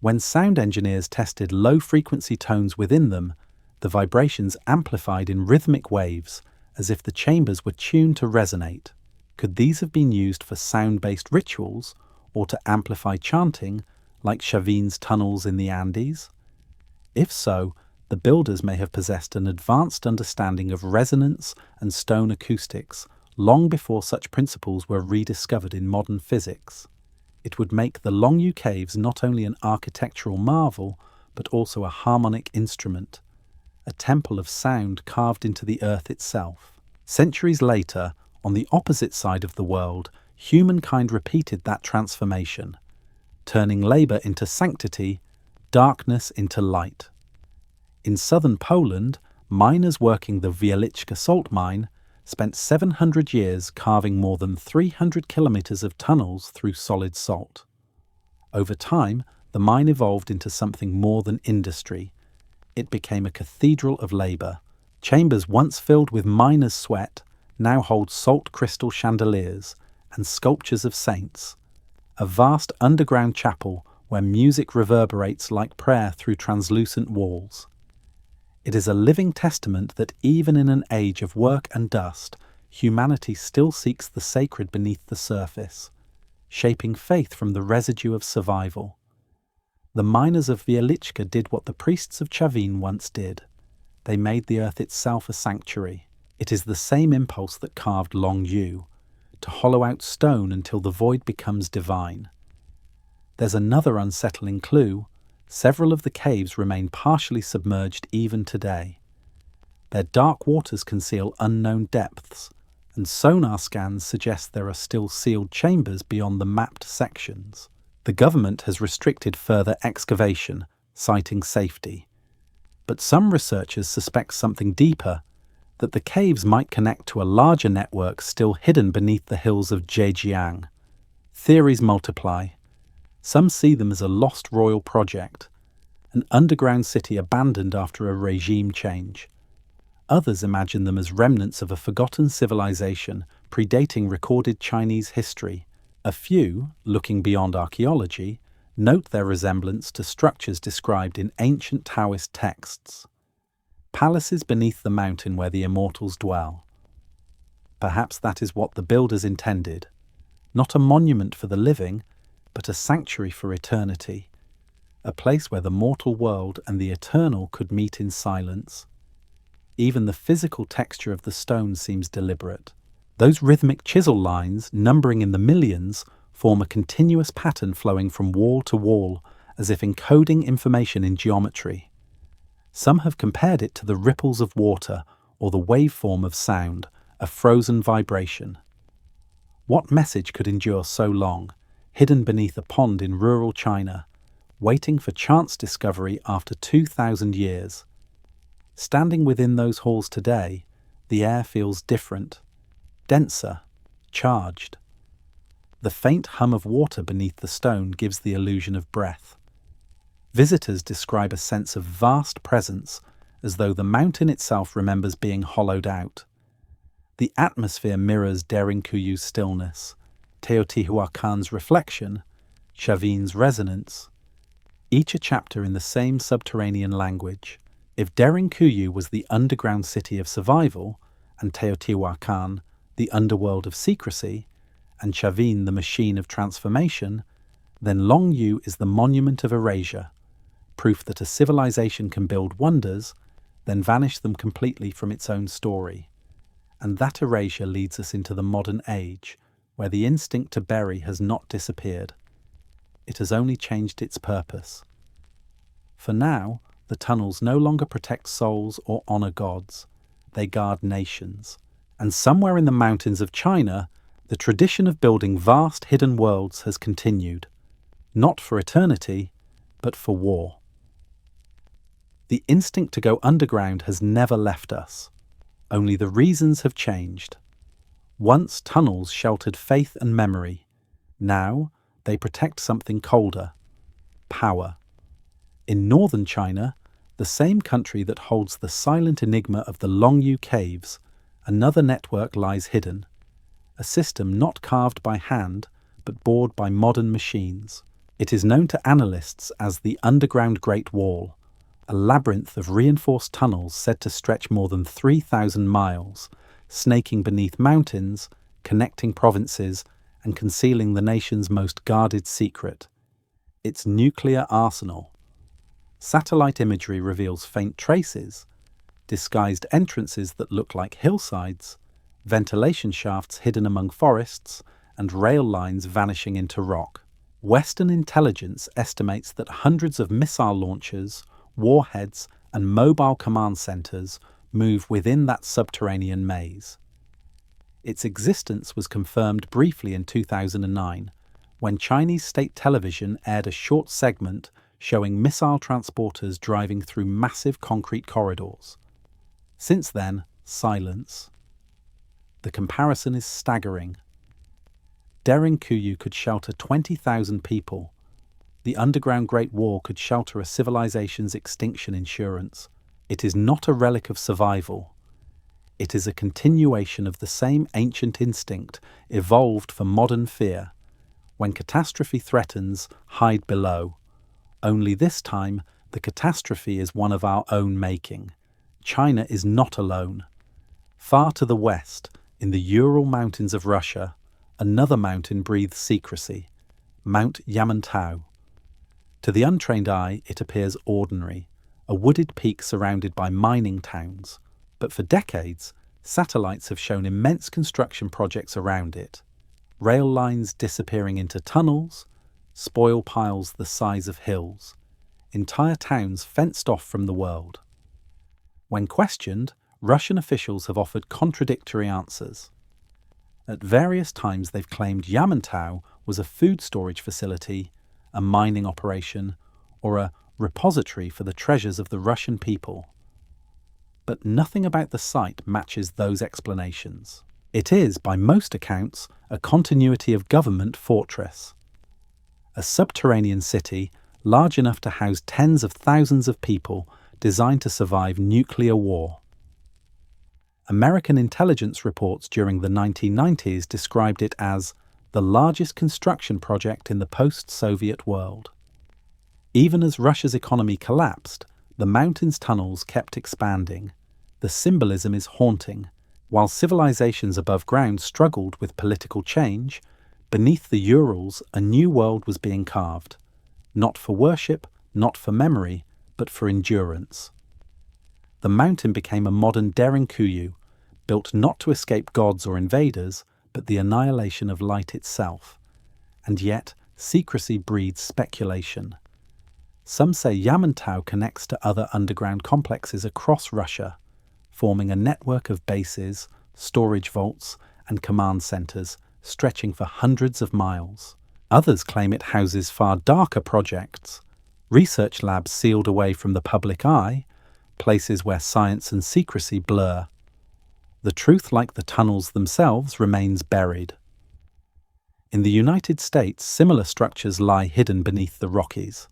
When sound engineers tested low-frequency tones within them, the vibrations amplified in rhythmic waves, as if the chambers were tuned to resonate. Could these have been used for sound-based rituals, or to amplify chanting, like Chavin's tunnels in the Andes? If so, the builders may have possessed an advanced understanding of resonance and stone acoustics long before such principles were rediscovered in modern physics. It would make the Longyou Caves not only an architectural marvel, but also a harmonic instrument, a temple of sound carved into the earth itself. Centuries later, on the opposite side of the world, humankind repeated that transformation, turning labor into sanctity, darkness into light. In southern Poland, miners working the Wieliczka salt mine spent 700 years carving more than 300 kilometers of tunnels through solid salt. Over time, the mine evolved into something more than industry. It became a cathedral of labor. Chambers once filled with miners' sweat now hold salt crystal chandeliers and sculptures of saints, a vast underground chapel where music reverberates like prayer through translucent walls. It is a living testament that even in an age of work and dust, humanity still seeks the sacred beneath the surface, shaping faith from the residue of survival. The miners of Wieliczka did what the priests of Chavín once did. They made the earth itself a sanctuary. It is the same impulse that carved Longyou, to hollow out stone until the void becomes divine. There's another unsettling clue. Several of the caves remain partially submerged even today. Their dark waters conceal unknown depths, and sonar scans suggest there are still sealed chambers beyond the mapped sections. The government has restricted further excavation, citing safety. But some researchers suspect something deeper, that the caves might connect to a larger network still hidden beneath the hills of Zhejiang. Theories multiply. Some see them as a lost royal project, an underground city abandoned after a regime change. Others imagine them as remnants of a forgotten civilization predating recorded Chinese history. A few, looking beyond archaeology, note their resemblance to structures described in ancient Taoist texts. Palaces beneath the mountain where the immortals dwell. Perhaps that is what the builders intended. Not a monument for the living, but a sanctuary for eternity. A place where the mortal world and the eternal could meet in silence. Even the physical texture of the stone seems deliberate. Those rhythmic chisel lines, numbering in the millions, form a continuous pattern flowing from wall to wall, as if encoding information in geometry. Some have compared it to the ripples of water or the waveform of sound, a frozen vibration. What message could endure so long, hidden beneath a pond in rural China, waiting for chance discovery after 2,000 years? Standing within those halls today, the air feels different, denser, charged. The faint hum of water beneath the stone gives the illusion of breath. Visitors describe a sense of vast presence, as though the mountain itself remembers being hollowed out. The atmosphere mirrors Derinkuyu's stillness, Teotihuacan's reflection, Chavin's resonance, each a chapter in the same subterranean language. If Derinkuyu was the underground city of survival, and Teotihuacan the underworld of secrecy, and Chavín the machine of transformation, then Longyou is the monument of erasure, proof that a civilization can build wonders, then vanish them completely from its own story. And that erasure leads us into the modern age, where the instinct to bury has not disappeared. It has only changed its purpose. For now, the tunnels no longer protect souls or honor gods. They guard nations. And somewhere in the mountains of China, the tradition of building vast hidden worlds has continued. Not for eternity, but for war. The instinct to go underground has never left us. Only the reasons have changed. Once tunnels sheltered faith and memory. Now they protect something colder. Power. In northern China, the same country that holds the silent enigma of the Longyou Caves, another network lies hidden. A system not carved by hand, but bored by modern machines. It is known to analysts as the Underground Great Wall, a labyrinth of reinforced tunnels said to stretch more than 3,000 miles, snaking beneath mountains, connecting provinces, and concealing the nation's most guarded secret, its nuclear arsenal. Satellite imagery reveals faint traces, disguised entrances that look like hillsides, ventilation shafts hidden among forests, and rail lines vanishing into rock. Western intelligence estimates that hundreds of missile launchers, warheads, and mobile command centers move within that subterranean maze. Its existence was confirmed briefly in 2009, when Chinese state television aired a short segment showing missile transporters driving through massive concrete corridors. Since then, silence. The comparison is staggering. Derinkuyu could shelter 20,000 people. The underground Great Wall could shelter a civilization's extinction insurance. It is not a relic of survival. It is a continuation of the same ancient instinct evolved for modern fear. When catastrophe threatens, hide below. Only this time, the catastrophe is one of our own making. China is not alone. Far to the west, in the Ural Mountains of Russia, another mountain breathes secrecy, Mount Yamantau. To the untrained eye, it appears ordinary, a wooded peak surrounded by mining towns. But for decades, satellites have shown immense construction projects around it. Rail lines disappearing into tunnels, spoil piles the size of hills, entire towns fenced off from the world. When questioned, Russian officials have offered contradictory answers. At various times they've claimed Yamantau was a food storage facility, a mining operation, or a repository for the treasures of the Russian people. But nothing about the site matches those explanations. It is, by most accounts, a continuity of government fortress. A subterranean city large enough to house tens of thousands of people, designed to survive nuclear war. American intelligence reports during the 1990s described it as the largest construction project in the post-Soviet world. Even as Russia's economy collapsed, the mountain's tunnels kept expanding. The symbolism is haunting. While civilizations above ground struggled with political change, beneath the Urals a new world was being carved. Not for worship, not for memory, but for endurance. The mountain became a modern Derinkuyu, built not to escape gods or invaders, but the annihilation of light itself. And yet, secrecy breeds speculation. Some say Yamantau connects to other underground complexes across Russia, forming a network of bases, storage vaults, and command centers stretching for hundreds of miles. Others claim it houses far darker projects, research labs sealed away from the public eye, places where science and secrecy blur. The truth, like the tunnels themselves, remains buried. In the United States, similar structures lie hidden beneath the Rockies.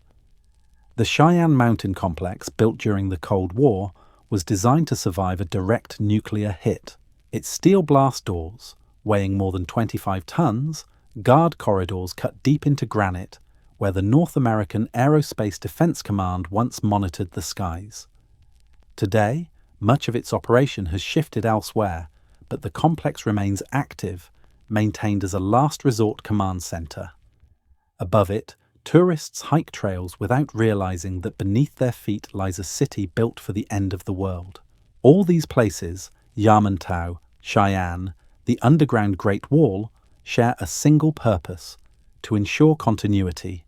The Cheyenne Mountain Complex, built during the Cold War, was designed to survive a direct nuclear hit. Its steel blast doors, weighing more than 25 tons, guard corridors cut deep into granite, where the North American Aerospace Defense Command once monitored the skies. Today, much of its operation has shifted elsewhere, but the complex remains active, maintained as a last resort command center. Above it, tourists hike trails without realizing that beneath their feet lies a city built for the end of the world. All these places, Yamantau, Cheyenne, the underground Great Wall, share a single purpose: to ensure continuity.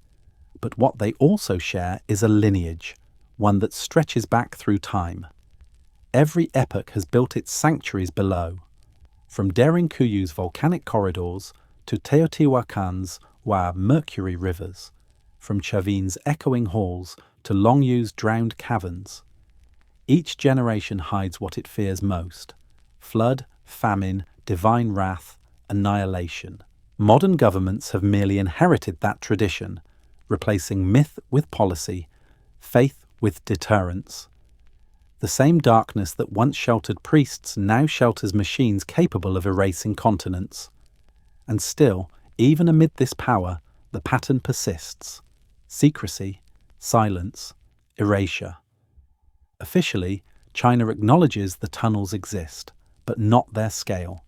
But what they also share is a lineage, one that stretches back through time. Every epoch has built its sanctuaries below, from Derinkuyu's volcanic corridors to Teotihuacan's mercury rivers, from Chavin's echoing halls to Longyou's drowned caverns. Each generation hides what it fears most: flood, famine, divine wrath, annihilation. Modern governments have merely inherited that tradition, replacing myth with policy, faith with deterrence. The same darkness that once sheltered priests now shelters machines capable of erasing continents. And still, even amid this power, the pattern persists: secrecy, silence, erasure. Officially, China acknowledges the tunnels exist, but not their scale.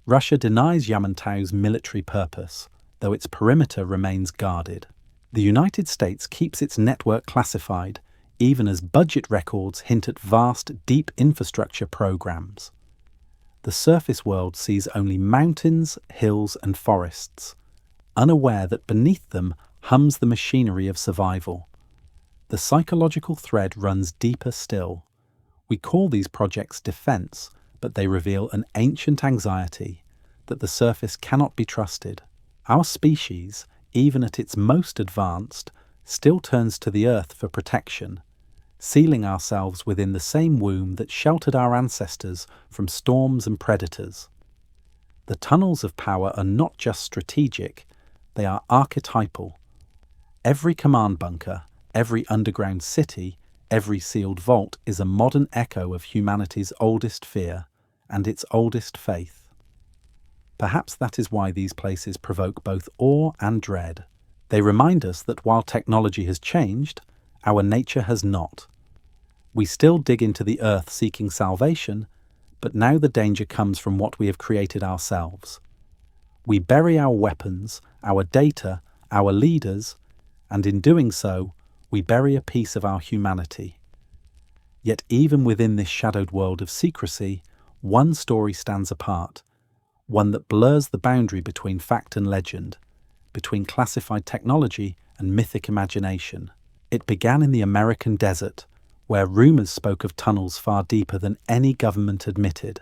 Russia denies Yamantau's military purpose, though its perimeter remains guarded. The United States keeps its network classified, even as budget records hint at vast, deep infrastructure programs. The surface world sees only mountains, hills, and forests, unaware that beneath them hums the machinery of survival. The psychological thread runs deeper still. We call these projects defense, but they reveal an ancient anxiety that the surface cannot be trusted. Our species, even at its most advanced, still turns to the earth for protection, sealing ourselves within the same womb that sheltered our ancestors from storms and predators. The tunnels of power are not just strategic, they are archetypal. Every command bunker, every underground city, every sealed vault is a modern echo of humanity's oldest fear and its oldest faith. Perhaps that is why these places provoke both awe and dread. They remind us that while technology has changed, our nature has not. We still dig into the earth seeking salvation, but now the danger comes from what we have created ourselves. We bury our weapons, our data, our leaders, and in doing so, we bury a piece of our humanity. Yet even within this shadowed world of secrecy, one story stands apart, one that blurs the boundary between fact and legend, between classified technology and mythic imagination. It began in the American desert, where rumors spoke of tunnels far deeper than any government admitted.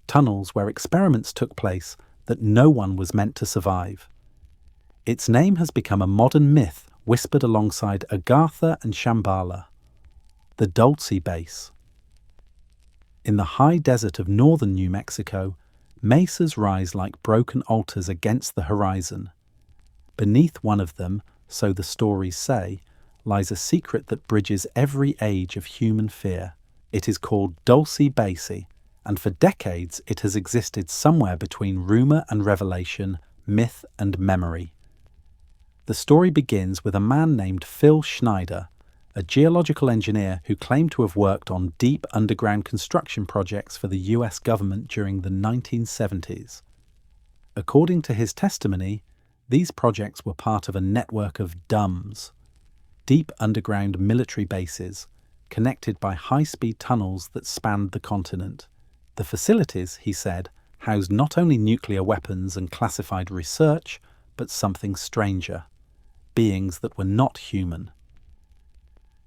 Tunnels where experiments took place that no one was meant to survive. Its name has become a modern myth whispered alongside Agartha and Shambhala. The Dulce Base. In the high desert of northern New Mexico, mesas rise like broken altars against the horizon. Beneath one of them, so the stories say, lies a secret that bridges every age of human fear. It is called Dulce Basie, and for decades it has existed somewhere between rumor and revelation, myth and memory. The story begins with a man named Phil Schneider, a geological engineer who claimed to have worked on deep underground construction projects for the US government during the 1970s. According to his testimony, these projects were part of a network of DUMBs, deep underground military bases, connected by high-speed tunnels that spanned the continent. The facilities, he said, housed not only nuclear weapons and classified research, but something stranger, beings that were not human.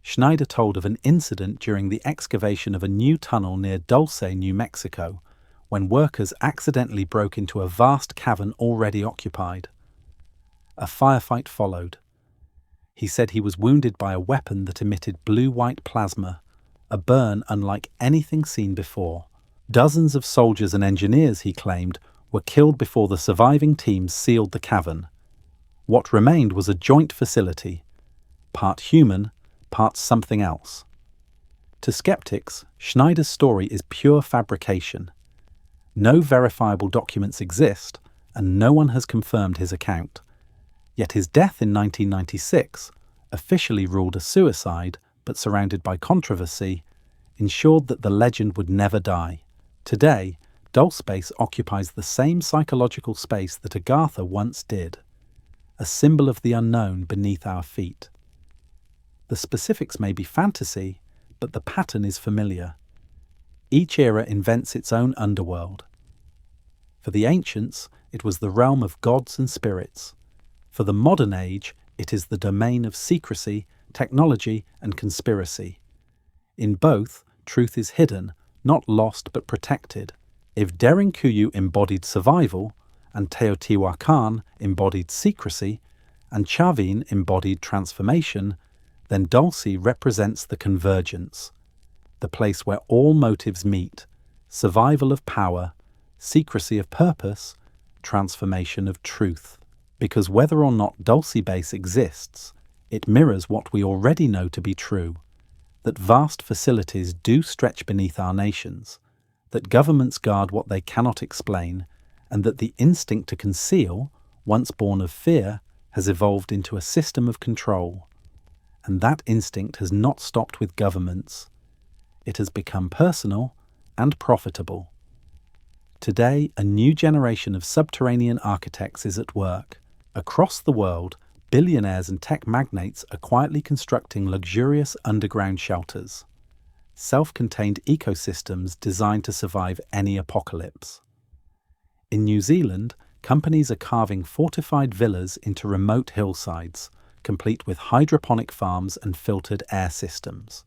Schneider told of an incident during the excavation of a new tunnel near Dulce, New Mexico, when workers accidentally broke into a vast cavern already occupied. A firefight followed. He said he was wounded by a weapon that emitted blue-white plasma, a burn unlike anything seen before. Dozens of soldiers and engineers, he claimed, were killed before the surviving teams sealed the cavern. What remained was a joint facility, part human, part something else. To skeptics, Schneider's story is pure fabrication. No verifiable documents exist, and no one has confirmed his account. Yet his death in 1996, officially ruled a suicide but surrounded by controversy, ensured that the legend would never die. Today, Dulce occupies the same psychological space that Agartha once did, a symbol of the unknown beneath our feet. The specifics may be fantasy, but the pattern is familiar. Each era invents its own underworld. For the ancients, it was the realm of gods and spirits. For the modern age, it is the domain of secrecy, technology, and conspiracy. In both, truth is hidden, not lost but protected. If Derinkuyu embodied survival, and Teotihuacan embodied secrecy, and Chavín embodied transformation, then Dulce represents the convergence, the place where all motives meet: survival of power, secrecy of purpose, transformation of truth. Because whether or not Dulce exists, it mirrors what we already know to be true, that vast facilities do stretch beneath our nations, that governments guard what they cannot explain, and that the instinct to conceal, once born of fear, has evolved into a system of control. And that instinct has not stopped with governments. It has become personal and profitable. Today, a new generation of subterranean architects is at work. Across the world, billionaires and tech magnates are quietly constructing luxurious underground shelters, self-contained ecosystems designed to survive any apocalypse. In New Zealand, companies are carving fortified villas into remote hillsides, complete with hydroponic farms and filtered air systems.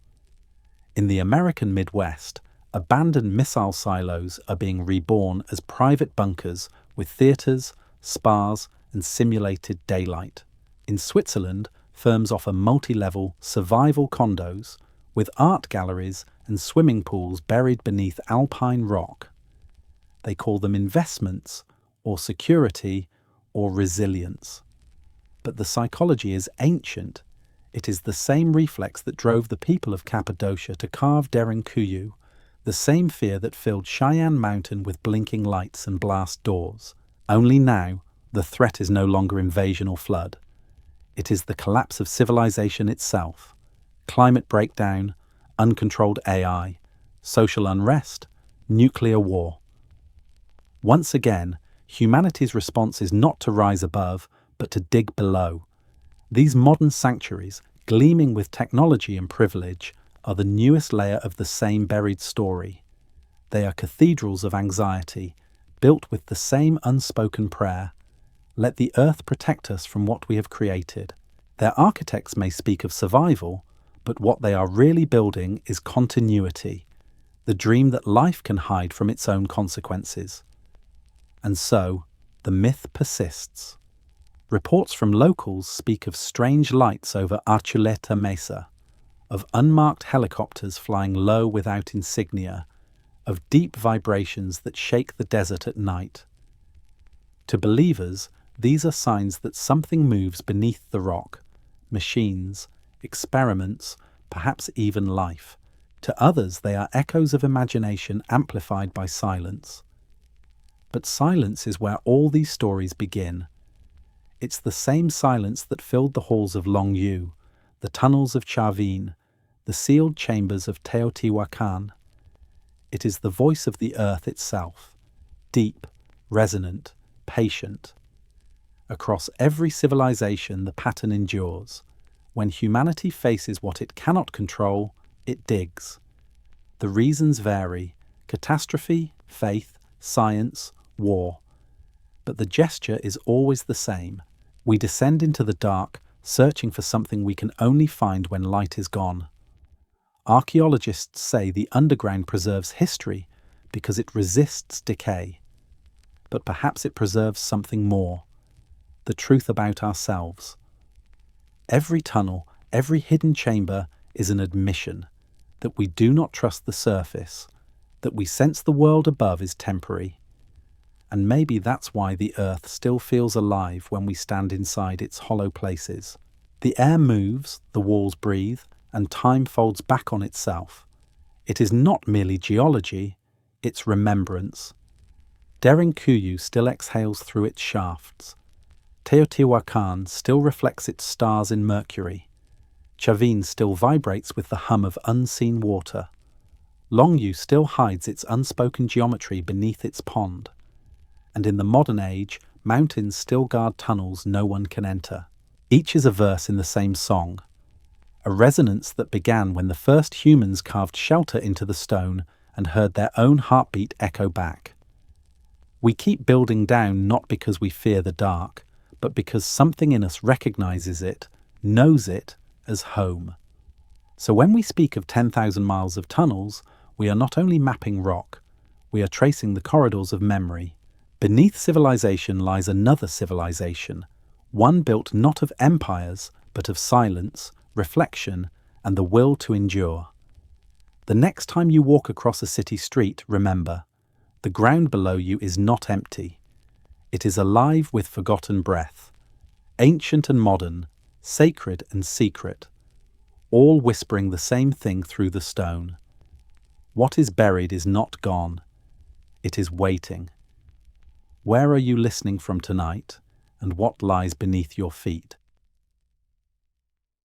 In the American Midwest, abandoned missile silos are being reborn as private bunkers with theatres, spas, and simulated daylight. In Switzerland, firms offer multi-level survival condos with art galleries and swimming pools buried beneath alpine rock. They call them investments, or security, or resilience. But the psychology is ancient. It is the same reflex that drove the people of Cappadocia to carve Derinkuyu, the same fear that filled Cheyenne Mountain with blinking lights and blast doors. Only now, the threat is no longer invasion or flood. It is the collapse of civilization itself. Climate breakdown, uncontrolled AI, social unrest, nuclear war. Once again, humanity's response is not to rise above, but to dig below. These modern sanctuaries, gleaming with technology and privilege, are the newest layer of the same buried story. They are cathedrals of anxiety, built with the same unspoken prayer: let the earth protect us from what we have created. Their architects may speak of survival, but what they are really building is continuity, the dream that life can hide from its own consequences. And so, the myth persists. Reports from locals speak of strange lights over Archuleta Mesa, of unmarked helicopters flying low without insignia, of deep vibrations that shake the desert at night. To believers, These are signs that something moves beneath the rock. Machines, experiments, perhaps even life. To others, they are echoes of imagination amplified by silence. But silence is where all these stories begin. It's the same silence that filled the halls of Longyou, the tunnels of Chavín, the sealed chambers of Teotihuacan. It is the voice of the earth itself, deep, resonant, patient. Across every civilization, the pattern endures. When humanity faces what it cannot control, it digs. The reasons vary: catastrophe, faith, science, war. But the gesture is always the same. We descend into the dark, searching for something we can only find when light is gone. Archaeologists say the underground preserves history because it resists decay. But perhaps it preserves something more: the truth about ourselves. Every tunnel, every hidden chamber is an admission that we do not trust the surface, that we sense the world above is temporary. And maybe that's why the earth still feels alive when we stand inside its hollow places. The air moves, the walls breathe, and time folds back on itself. It is not merely geology, it's remembrance. Derinkuyu still exhales through its shafts. Teotihuacan still reflects its stars in mercury. Chavín still vibrates with the hum of unseen water. Longyou still hides its unspoken geometry beneath its pond. And in the modern age, mountains still guard tunnels no one can enter. Each is a verse in the same song, a resonance that began when the first humans carved shelter into the stone and heard their own heartbeat echo back. We keep building down not because we fear the dark, but because something in us recognizes it, knows it as home. So when we speak of 10,000 miles of tunnels, we are not only mapping rock, we are tracing the corridors of memory. Beneath civilization lies another civilization, one built not of empires, but of silence, reflection, and the will to endure. The next time you walk across a city street, remember, the ground below you is not empty. It is alive with forgotten breath, ancient and modern, sacred and secret, all whispering the same thing through the stone. What is buried is not gone. It is waiting. Where are you listening from tonight, and what lies beneath your feet?